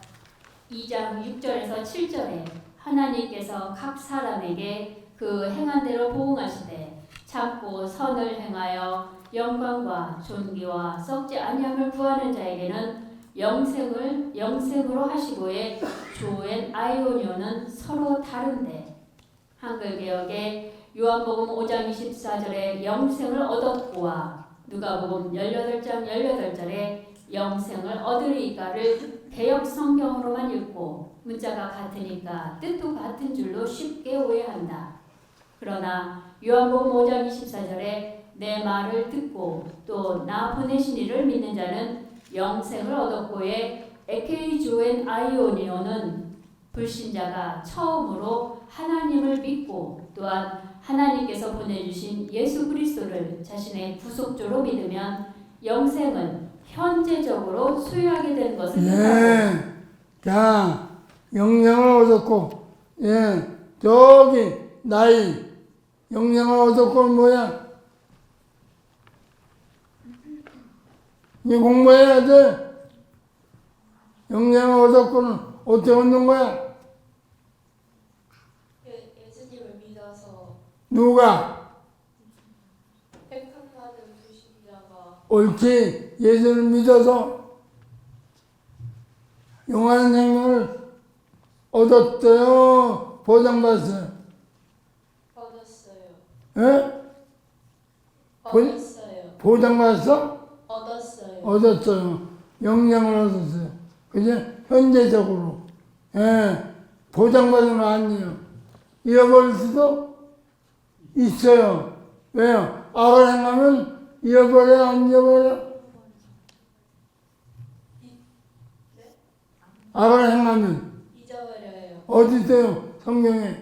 [SPEAKER 4] 2장 6절에서 7절에 하나님께서 각 사람에게 그 행한 대로 보응하시되 참고 선을 행하여 영광과 존귀와 썩지 아니함을 구하는 자에게는 영생으로 하시고의 조엔 아이오니오는 서로 다른데 한글 개역에 요한복음 5장 24절에 영생을 얻었고와 누가복음 18장 18절에 영생을 얻으리까를 개역 성경으로만 읽고 문자가 같으니까 뜻도 같은 줄로 쉽게 오해한다. 그러나 요한복음 5장 24절에 내 말을 듣고 또 나 보내신 이를 믿는 자는 영생을 얻었고의 에케이조엔 아이오니오는 불신자가 처음으로 하나님을 믿고 또한 하나님께서 보내주신 예수 그리스도를 자신의 구속주로 믿으면 영생을 현재적으로 소유하게 되는 것을 뜻하고
[SPEAKER 3] 네. 자, 영생을 얻었고, 예, 저기, 나이, 영생을 얻었고, 뭐야? 이제 공부해야 돼. 영생을 얻었고는 어떻게 얻는 거야?
[SPEAKER 5] 예수님을 믿어서
[SPEAKER 3] 누가?
[SPEAKER 5] 택함받은 불신자가
[SPEAKER 3] 옳지. 예수를 믿어서 영원한 생명을 얻었어요. 보장받았어요.
[SPEAKER 5] 얻었어요.
[SPEAKER 3] 예?
[SPEAKER 5] 얻었어요.
[SPEAKER 3] 보장받았어?
[SPEAKER 5] 얻었어요.
[SPEAKER 3] 얻었어요. 영생을 얻었어요. 그제 현재적으로. 예. 보장받은 거 아니에요. 잃어버릴 수도 있어요. 왜요? 악을 행하면 잃어버려, 안 잃어버려? 악을 행하면
[SPEAKER 5] 잊어버려요.
[SPEAKER 3] 어디 있어요? 성경에.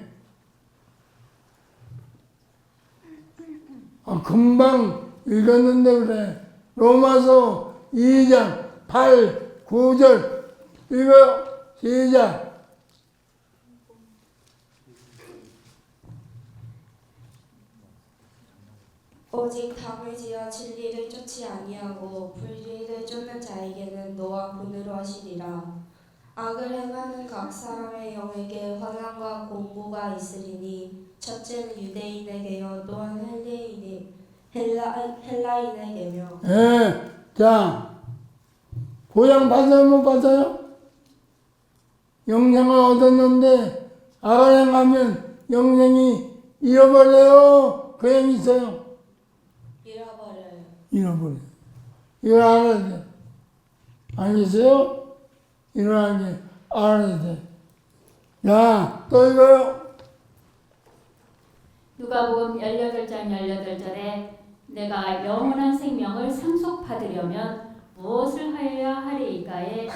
[SPEAKER 3] 금방 읽었는데 그래. 로마서 2장 8, 9절 읽어. 시작.
[SPEAKER 9] 오직 담을 지어 진리를 쫓지 아니하고 불의를 쫓는 자에게는 노와 분으로 하시리라. 악을 행하는 각 사람의 영에게 환난과 공고가 있으리니 첫째는 유대인에게요 또한 헬라인에게며.
[SPEAKER 3] 예. 자, 보장 받아요, 못 받아요? 영생을 얻었는데 악을 행하면 영생이 잃어버려요. 그냥 있어요.
[SPEAKER 5] 잃어버려요.
[SPEAKER 3] 잃어버려. 이걸 알아야 돼. 알겠어요? 이걸 알아야 돼. 자, 또 이거요.
[SPEAKER 4] 누가복음 18장 18절에 내가 영원한 생명을 상속받으려면 무엇을 하여야 하리이까에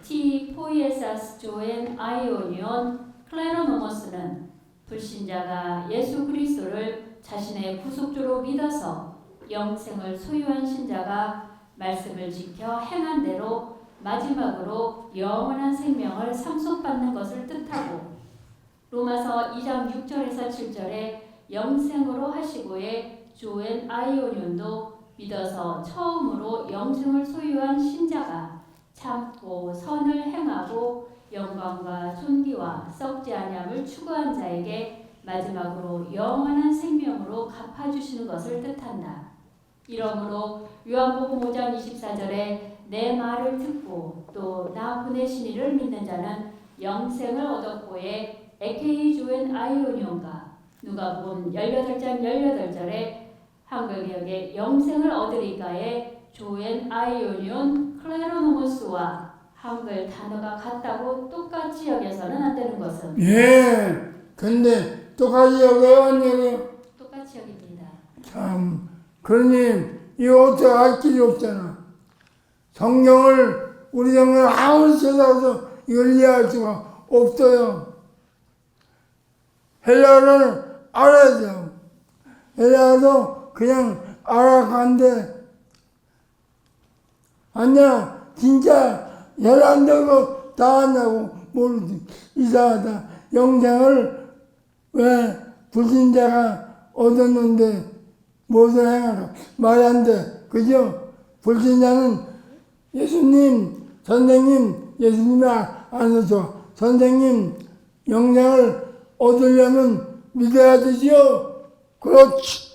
[SPEAKER 4] 티 포이에사스 조엔 아이오니온 클레로노모스는 불신자가 예수 그리스도를 자신의 구속주로 믿어서 영생을 소유한 신자가 말씀을 지켜 행한 대로 마지막으로 영원한 생명을 상속받는 것을 뜻하고, 로마서 2장 6절에서 7절에 영생으로 하시고의 조엔 아이오니온도 믿어서 처음으로 영생을 소유한 신자가 참고 선을 행하고 영광과 존귀와 썩지 아니함을 추구한 자에게 마지막으로 영원한 생명으로 갚아주시는 것을 뜻한다. 이러므로 요한복음 5장 24절에 내 말을 듣고 또 나 보내신 이를 믿는 자는 영생을 얻었고의 에케이 조엔 아이오니온과 누가복음 18장 18절에 한글개역에 영생을 얻으리까에 조엔 아이오니온 클레로노모스와 한글 단어가 같다고 똑같이 여겨서는 안 되는 것은
[SPEAKER 3] 예. 근데 똑같이 여겨요, 안 여겨요?
[SPEAKER 4] 똑같이 여깁니다.
[SPEAKER 3] 참, 그러니 이거 어떻게 할 길이 없잖아. 성경을 우리 성경을 아무리 찾아서 이걸 이해할 수가 없어요. 헬라어를 알아야 돼요. 헬라어도 그냥 알아간대. 아니야, 진짜 헬라어도 다 한다고 모르지. 이상하다. 영생을 왜 불신자가 얻었는데 무엇을 행하라? 말이 안 돼. 그죠? 불신자는 예수님, 선생님, 예수님이 안 해서 선생님 영생을 얻으려면 믿어야 되지요? 그렇지.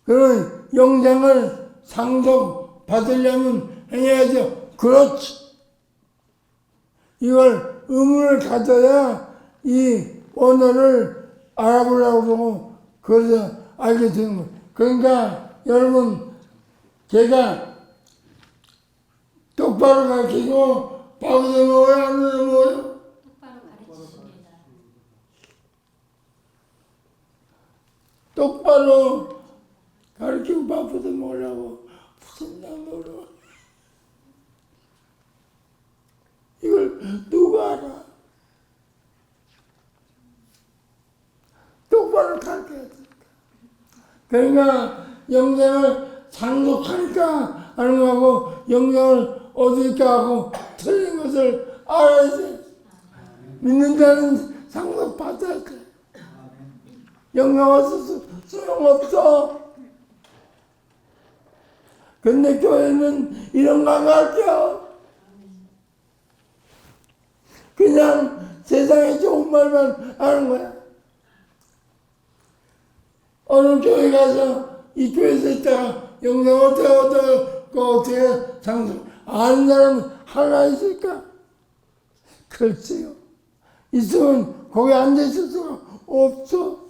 [SPEAKER 3] 그런 영생을 상속받으려면 해야죠. 그렇지. 이걸 의문을 가져야 이 언어를 알아보려고 그러고 그래서 알게 되는 거예요. 그러니까 여러분 제가 똑바로 가르치고 밥을 먹어요? 안 먹어요?
[SPEAKER 4] 똑바로 가르치십니다.
[SPEAKER 3] 똑바로 가르치고 밥부터 먹으려고 무슨 나무로 이걸 누가 알아? 똑바로 가르쳐야 돼. 그러니까 영생을 상속하니까 하는 거하고 영생을 얻을까 하고 틀린 것을 알아야지. 믿는 자는 상속받아야 돼. 영생 없어서 소용없어. 근데 교회는 이런 거 안 가르쳐. 그냥 세상에 좋은 말만 하는 거야. 어느 교회 가서 이 교회에서 있다가 영상 어떻게 장소 아는 사람은 하나 있을까? 글쎄요. 있으면 거기 앉아있을 수가 없어.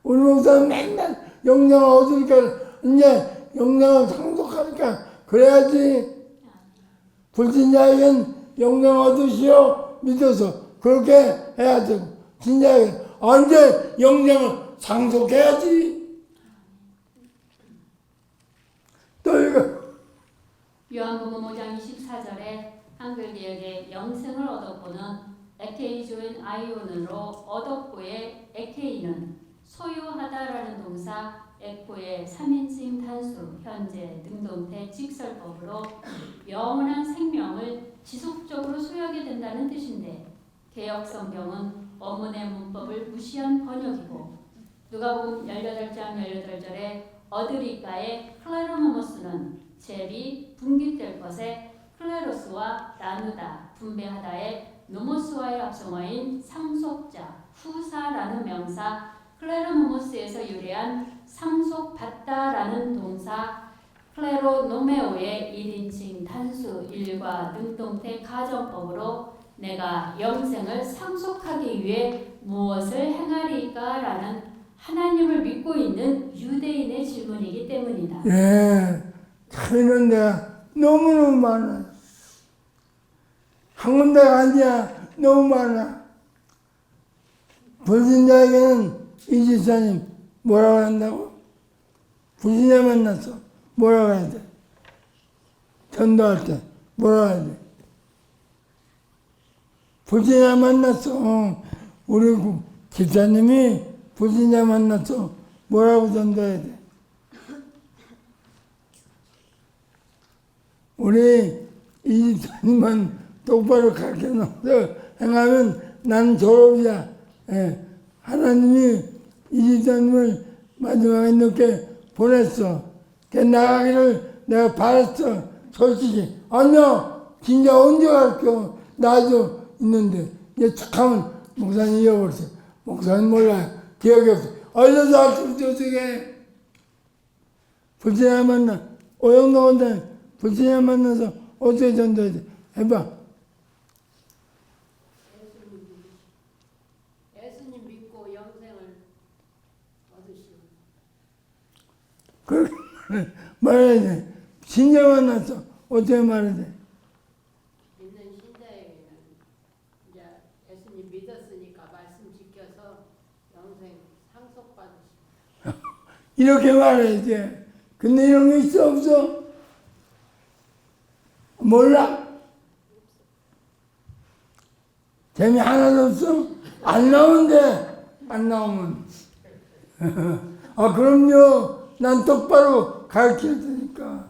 [SPEAKER 3] 우리 목사는 맨날 영상을 얻으니까 이제 영상을 상속하니까 그래야지. 불신자에겐 영상 얻으시오 믿어서 그렇게 해야 되고, 진짜에겐 언제 영상을 상속해야지. 또 이거
[SPEAKER 4] 요한복음 5장 24절에 한글개역에 영생을 얻었고는 에케이조인 아이온으로 얻었고의 에케이는 소유하다라는 동사 에코의 3인칭 단수 현재 능동태 직설법으로 영원한 생명을 지속적으로 소유하게 된다는 뜻인데, 개역 성경은 어문의 문법을 무시한 번역이고, 누가복음 18장 18절에 얻으리까의 클레로노모스는 제비 분깃될 것에 클레로스와 나누다 분배하다의 노모스와의 합성어인 상속자 후사라는 명사 클레로노모스에서 유래한 상속받다라는 동사 클레로노메오의 1인칭 단수 일과 능동태 가정법으로 내가 영생을 상속하기 위해 무엇을 행하리까? 라는 하나님을 믿고 있는 유대인의 질문이기 때문이다.
[SPEAKER 3] 예, 차이는 내가 너무너무 많아. 한 군데가 아니야. 너무 많아. 불신자에게는 이 집사님 뭐라고 한다고? 불신자 만나서 뭐라고 해야 돼? 전도할 때 뭐라고 해야 돼? 불신자 만났어. 우리 집사님이 불신자 만났어. 뭐라고 전도해야 돼? 우리 이 집사님만 똑바로 가르쳐놔서 행하면 나는 졸업이야. 예. 하나님이 이 집사님을 마지막에 늦게 보냈어. 걔 나가기를 내가 바랐어. 솔직히. 아니야. 진짜 언제 가르쳐. 나도 있는데. 이제 착하면 목사님 잃어버렸어. 목사님 몰라요. 기억이 없어. 어디서 가르쳐 어떻게 불신자 만나. 오영도 원장 불신자 만나서 어떻게 전도해야 돼? 해봐.
[SPEAKER 8] 예수님 믿고 영생을 얻으시오.
[SPEAKER 3] 그렇게 말해야 돼. 신자 만나서 어떻게 말해야 돼?
[SPEAKER 8] 믿는 신자에게는 이제 예수님 믿었으니까 말씀 지켜서 영생 상속받으시오.
[SPEAKER 3] 이렇게 말해야 돼. 근데 이런 게 있어 없어? 몰라? 재미 하나도 없어? 안 나오는데 안 나오면 아 그럼요. 난 똑바로 가르칠 테니까.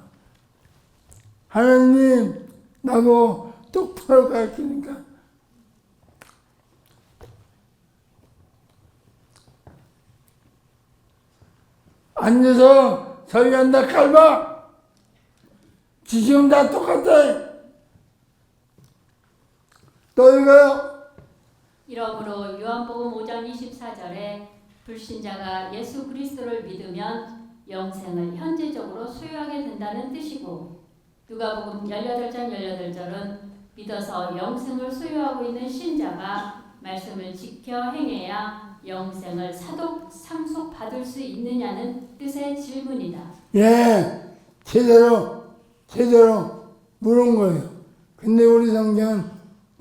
[SPEAKER 3] 하나님 나보고 똑바로 가르치니까. 앉아서 설교한다 깔봐. 지금 다 똑같아. 또 이거요.
[SPEAKER 4] 이러므로 요한복음 5장 24절에 불신자가 예수 그리스도를 믿으면 영생을 현재적으로 소유하게 된다는 뜻이고, 누가복음 18장 18절은 믿어서 영생을 소유하고 있는 신자가 말씀을 지켜 행해야 영생을 상속받을 수 있느냐는 뜻의 질문이다.
[SPEAKER 3] 예, 제대로 물은 거예요. 근데 우리 성경은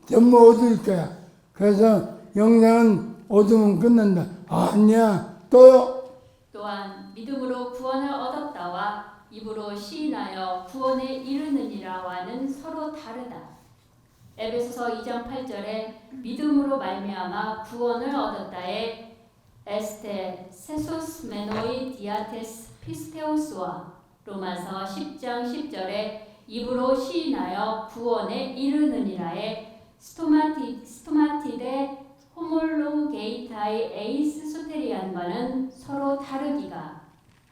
[SPEAKER 3] 전부 얻을 거야. 그래서 영생은 얻으면 끝난다. 아니야. 또요.
[SPEAKER 4] 또한 믿음으로 구원을 얻었다와 입으로 시인하여 구원에 이르느니라와는 서로 다르다. 에베소서 2장 8절에 믿음으로 말미암아 구원을 얻었다에 에스테 세소스 메노이 디아테스 피스테오스와 로마서 10장 10절에 입으로 시인하여 구원에 이르느니라에 스토마티데 호몰로게이타이 에이스 소테리안과는 서로 다르기가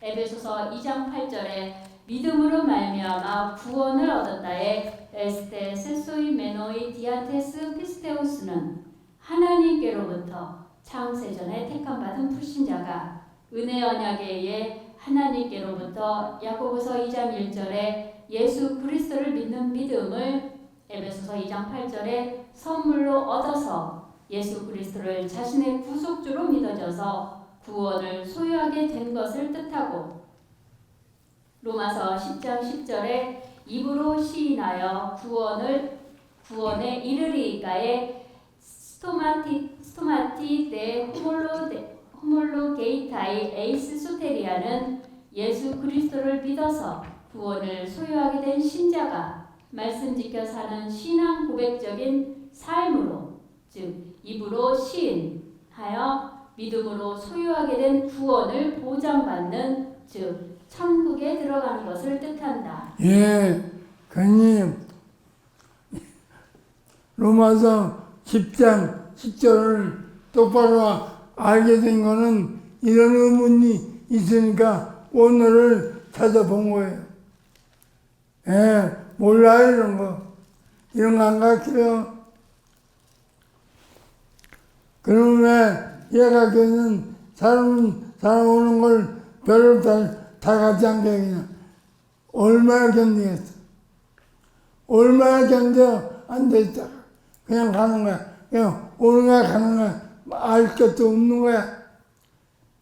[SPEAKER 4] 에베소서 2장 8절에 믿음으로 말미암아 구원을 얻었다에 에스테 세소이 메노이 디아테스 피스테우스는 하나님께로부터 창세전에 택함받은 불신자가 은혜 언약에 의해 하나님께로부터 야고보서 2장 1절에 예수 그리스도를 믿는 믿음을 에베소서 2장 8절에 선물로 얻어서 예수 그리스도를 자신의 구속주로 믿어져서 구원을 소유하게 된 것을 뜻하고 로마서 10장 10절에 입으로 시인하여 구원에 이르리까에 스토마티 데 호몰로게이타이 에이스 소테리아는 예수 그리스도를 믿어서 구원을 소유하게 된 신자가 말씀 지켜 사는 신앙 고백적인 삶으로 즉 입으로 시인하여 믿음으로 소유하게 된 구원을 보장받는 즉 천국에 들어가는 것을 뜻한다.
[SPEAKER 3] 예, 그님 로마서 10장 10절을 똑바로 알게 된 거는 이런 의문이 있으니까 오늘을 찾아본 거예요. 예, 몰라요 이런 거. 이런 거 안 가르쳐요. 그러면 얘가 그는 사람 오는 걸 별로 다 같이 안 그냥 얼마나 견디겠어. 얼마나 견뎌 안 되겠다. 그냥 가는 거야. 그냥 오는 거야 가는 거야. 알 것도 없는 거야.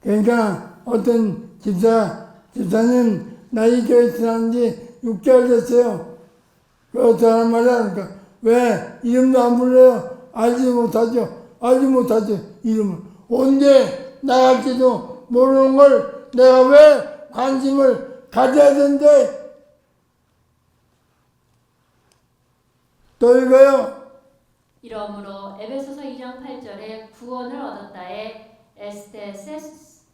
[SPEAKER 3] 그러니까 어떤 집사님 나 이 교회 지난 지 6개월 됐어요. 어쩌란 말이야. 그러니까 왜 이름도 안 불러요? 알지 못하죠 이름을. 언제 나갈지도 모르는 걸 내가 왜 관심을 가져야 된대? 또 읽어요.
[SPEAKER 4] 이러므로 에베소서 2장 8절에 구원을 얻었다에 에스테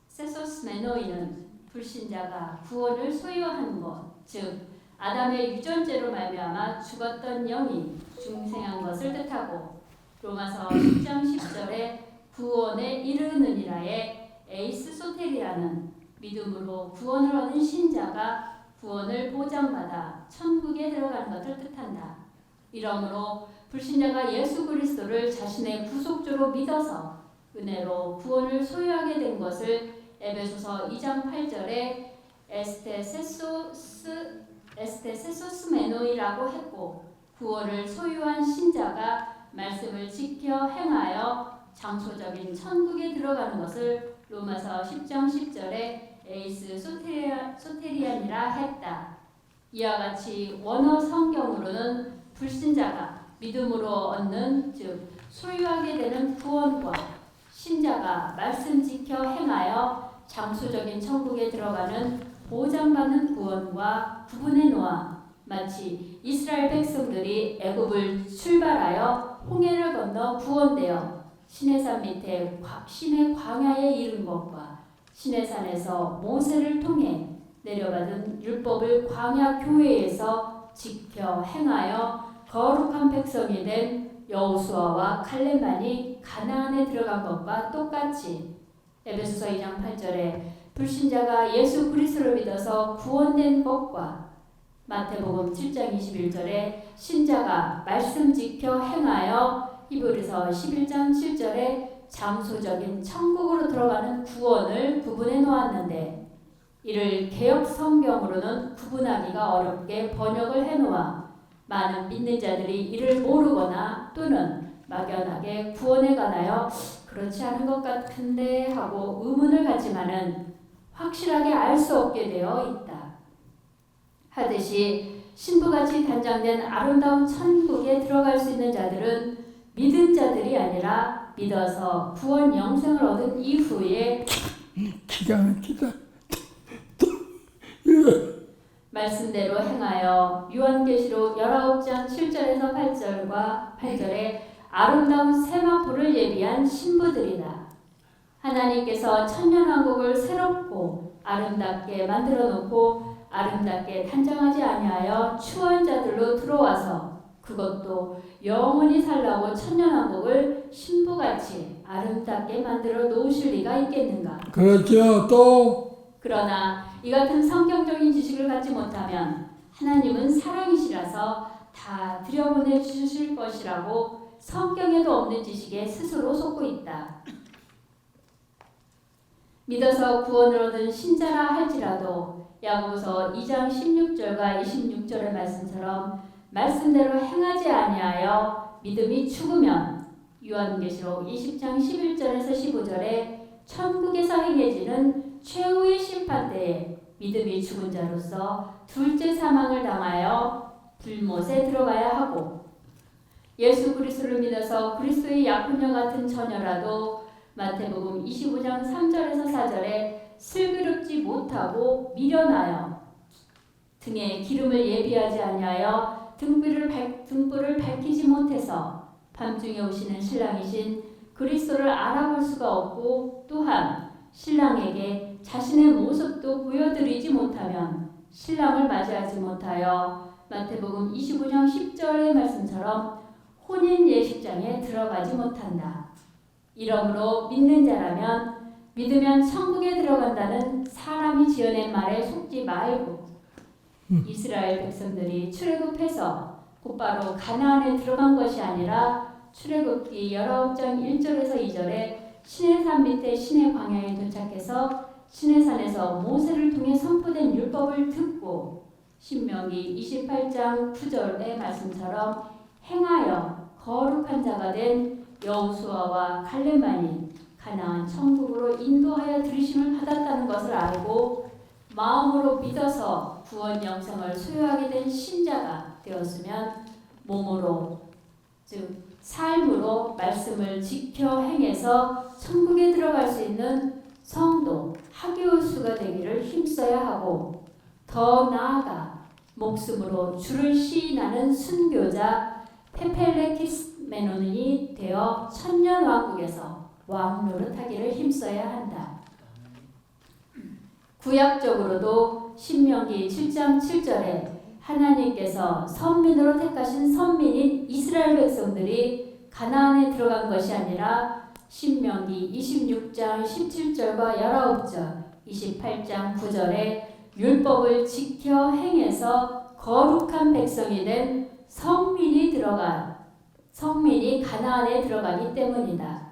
[SPEAKER 4] 세소스 메노이는 불신자가 구원을 소유한 것, 즉 아담의 유전죄로 말미암아 죽었던 영이 중생한 것을 뜻하고 로마서 10장 10절에 구원에 이르느니라에 에이스 소테리아는 믿음으로 구원을 얻은 신자가 구원을 보장받아 천국에 들어가는 것을 뜻한다. 이러므로 불신자가 예수 그리스도를 자신의 구속주로 믿어서 은혜로 구원을 소유하게 된 것을 에베소서 2장 8절에 에스테 세소스 메노이라고 했고 구원을 소유한 신자가 말씀을 지켜 행하여 장소적인 천국에 들어가는 것을 로마서 10장 10절에 에이스 소테리안이라 했다. 이와 같이 원어 성경으로는 불신자가 믿음으로 얻는 즉 소유하게 되는 구원과 신자가 말씀 지켜 행하여 장소적인 천국에 들어가는 보장받는 구원과 구분해 놓아 마치 이스라엘 백성들이 애굽을 출발하여 홍해를 건너 구원되어 시내산 밑에 신의 광야에 이른 것과 시내산에서 모세를 통해 내려받은 율법을 광야 교회에서 지켜 행하여 거룩한 백성이 된 여호수아와 칼렙만이 가나안에 들어간 것과 똑같이 에베소서 2장 8절에 불신자가 예수 그리스도를 믿어서 구원된 것과 마태복음 7장 21절에 신자가 말씀 지켜 행하여 히브리서 11장 7절에 장소적인 천국으로 들어가는 구원을 구분해 놓았는데 이를 개역 성경으로는 구분하기가 어렵게 번역을 해 놓아 많은 믿는 자들이 이를 모르거나 또는 막연하게 구원에 관하여 그렇지 않은 것 같은데 하고 의문을 가지만은 확실하게 알 수 없게 되어 있다. 하듯이 신부같이 단장된 아름다운 천국에 들어갈 수 있는 자들은 믿은 자들이 아니라 믿어서 구원 영생을 얻은 이후에
[SPEAKER 3] 기가 막히다.
[SPEAKER 4] 말씀대로 행하여 요한계시록 19장 7절에서 8절에 아름다운 세마포를 예비한 신부들이다. 하나님께서 천년왕국을 새롭고 아름답게 만들어 놓고 아름답게 단장하지 아니하여 추한 자들로 들어와서 그것도 영원히 살라고 천년왕국을 신부같이 아름답게 만들어 놓으실 리가 있겠는가?
[SPEAKER 3] 그렇죠. 또
[SPEAKER 4] 그러나 이 같은 성경적인 지식을 갖지 못하면 하나님은 사랑이시라서 다 들여보내 주실 것이라고 성경에도 없는 지식에 스스로 속고 있다. 믿어서 구원을 얻은 신자라 할지라도 야고보서 2장 16절과 26절의 말씀처럼 말씀대로 행하지 아니하여 믿음이 죽으면 요한계시록 20장 11절에서 15절에 천국에서 행해지는 최후의 심판대에 믿음이 죽은 자로서 둘째 사망을 당하여 불못에 들어가야 하고 예수 그리스도를 믿어서 그리스도의 약혼녀 같은 처녀라도 마태복음 25장 3절에서 4절에 슬기롭지 못하고 미련하여 등에 기름을 예비하지 아니하여 등불을 밝히지 못해서 밤중에 오시는 신랑이신 그리스도를 알아볼 수가 없고 또한 신랑에게 자신의 모습도 보여드리지 못하면 신랑을 맞이하지 못하여 마태복음 25장 10절의 말씀처럼 혼인 예식장에 들어가지 못한다. 이러므로 믿는 자라면 믿으면 천국에 들어간다는 사람이 지어낸 말에 속지 말고 이스라엘 백성들이 출애굽해서 곧바로 가나안에 들어간 것이 아니라 출애굽기 19장 1절에서 2절에 시내산 밑에 시내 광야에 도착해서 시내산에서 모세를 통해 선포된 율법을 듣고 신명기 28장 9절의 말씀처럼 행하여 거룩한 자가 된 여호수아와 갈렙만이 가나안 천국으로 인도하여 들이심을 받았다는 것을 알고 마음으로 믿어서 구원 영생을 소유하게 된 신자가 되었으면 몸으로 즉 삶으로 말씀을 지켜 행해서 천국에 들어갈 수 있는 성도 하기오수가 되기를 힘써야 하고 더 나아가 목숨으로 주를 시인하는 순교자 페펠레키스메논이 되어 천년왕국에서 왕 노릇하기를 힘써야 한다. 구약적으로도 신명기 7장 7절에 하나님께서 선민으로 택하신 선민인 이스라엘 백성들이 가나안에 들어간 것이 아니라 신명기 26장 17절과 19절, 28장 9절에 율법을 지켜 행해서 거룩한 백성이 된 성민이 가나안에 들어가기 때문이다.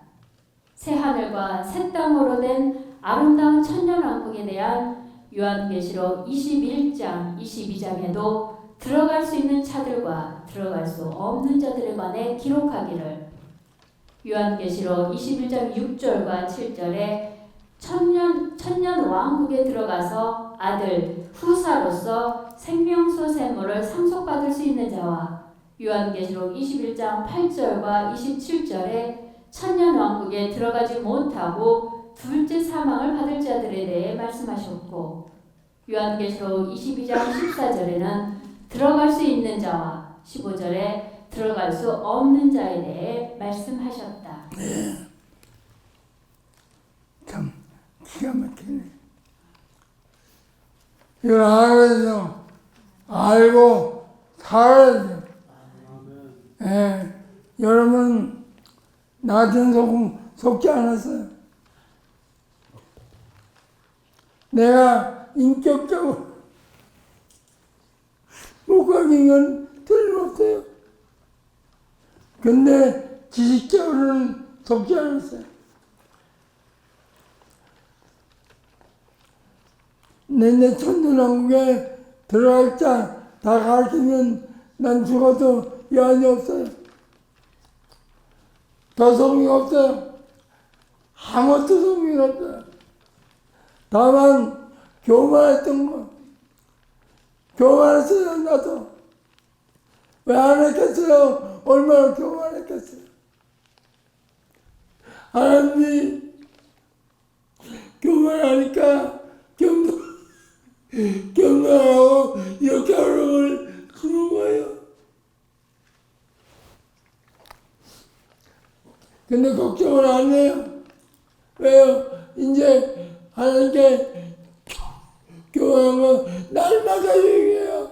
[SPEAKER 4] 새 하늘과 새 땅으로 된 아름다운 천년왕국에 대한 요한계시록 21장, 22장에도 들어갈 수 있는 자들과 들어갈 수 없는 자들에 관해 기록하기를 요한계시록 21장 6절과 7절에 천년 왕국에 들어가서 아들 후사로서 생명수 샘물을 상속받을 수 있는 자와 요한계시록 21장 8절과 27절에 천년 왕국에 들어가지 못하고 둘째 사망을 받을 자들에 대해 말씀하셨고 요한계시록 22장 14절에는 들어갈 수 있는 자와 15절에 들어갈 수 없는 자에 대해 말씀하셨다.
[SPEAKER 3] 참 기가 막히네. 이걸 알아서 알고 살아야 돼. 여러분 낮은 소금 속지 않았어요. 내가 인격적으로 못 가긴 건 틀림없어요. 근데 지식적으로는 속지 않았어요. 내 천년왕국에 들어갈 자 다 가르치면 난 죽어도 여한이 없어요. 더 소용이 없어요. 아무것도 소용이 없어요. 다만 교만했던 거. 교만했어요. 나도. 왜 안 했겠어요? 얼마나 교만했겠어요. 하나님이 교만하니까 경건하고 역경을 주는 거예요. 근데 걱정을 안 해요. 왜요? 이제 하나님께 교만한 건 날마다 얘기해요.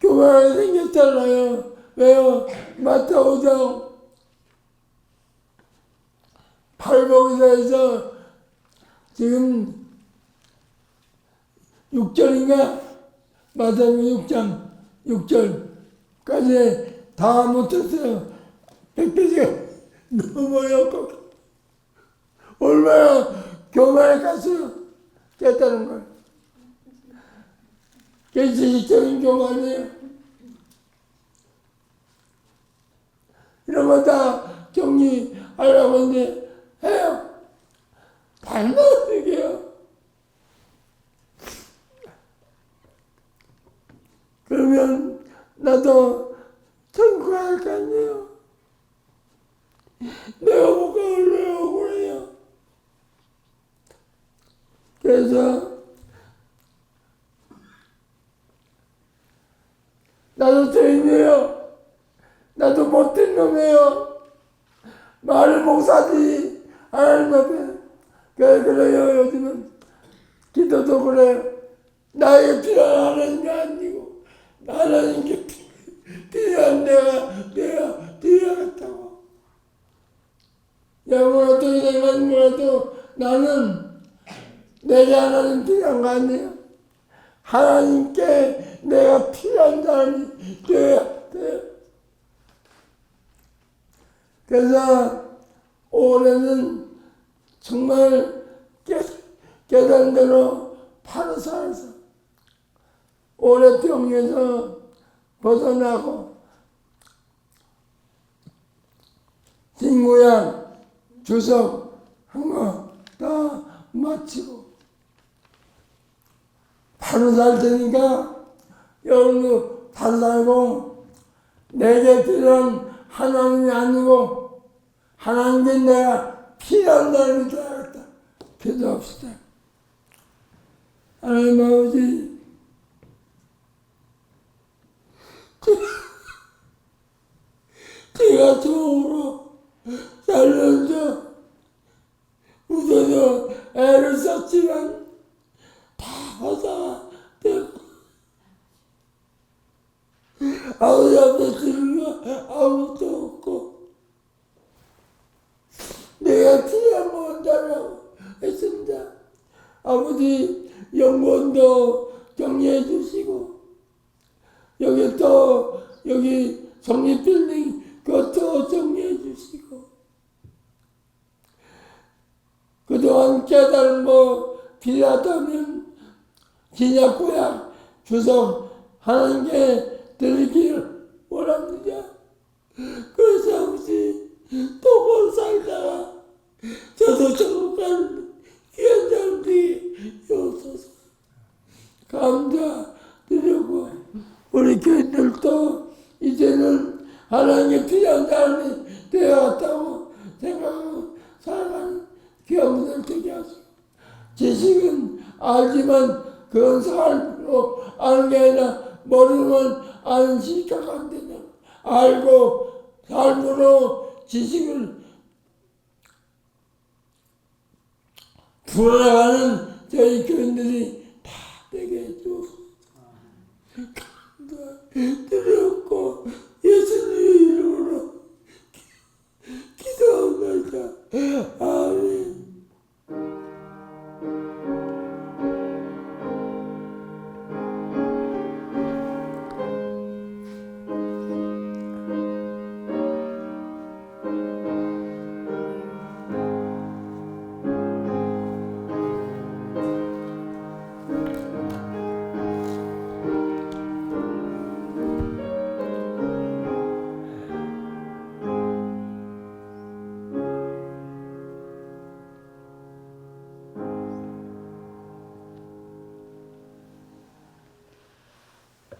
[SPEAKER 3] 교만하게 생겼잖아요. 왜요? 마태오장 8 마을복음사에서 지금 6절인가? 마태복음 6장 6절까지 다 못했어요. 100페이지가 넘어요. 얼마나 교만에 가서 깼다는 거예요. 그게 지식적인 교만이에요. 이런 거 다 정리하려고 하는데 해요. 달라요, 이게요. 그러면 나도 천국 갈 거 아니에요. 내가 뭐가 얼마나 억울해요. 그래서 나도 죄인이에요. 나도 못된 놈이에요. 마을 목사지 하나님 앞에. 그래요. 요즘은 기도도 그래요. 나에게 필요한 하나님이 아니고 하나님께 필요한 내가 필요하겠다고. 영원한 또 이래만 몰라도 나는 내게 하나님 필요한 거 아니에요. 하나님께 내가 필요한 사람이 되어야 돼요. 그래서 올해는 정말 계산대로 바로 살아서 올해 병에서 벗어나고 신고양 주석 한 거 다 마치고 바로 살 테니까 여러분도 바로 살고 내게 필요한 하나님이 아니고 하나님께 내가 필요한 사람이 되어야겠다. 기도합시다. 하나님 아버지, 제가 처음으로 살면서 웃어서 애를 썼지만 다 하다가 되고 아버지 앞에 드는 거 아무것도 없고 내가 필요한 거 온다라고 했습니다. 아버지 연구원도 격려해 주시고 여기 성립빌딩 그것도 정리해 주시고 그동안 깨달은 거 필요하다면 진약고약 주석 하나님께 드리기를 원합니다. 그래서 아버지 똑바로 살다가 저도 천국 가는 귀한 자들이 여소서 감사드리고 우리 교인들도 이제는 하나님께 필요한 사람이 되어왔다고 생각하고 살아가는 귀한 분들 되게 하시고 지식은 알지만 그건 삶으로 아는 게 아니라 모르면 아는 시각 안 되냐. 알고 삶으로 지식을 풀어나가는 저희 교인들이 다 되게 해주옵소서.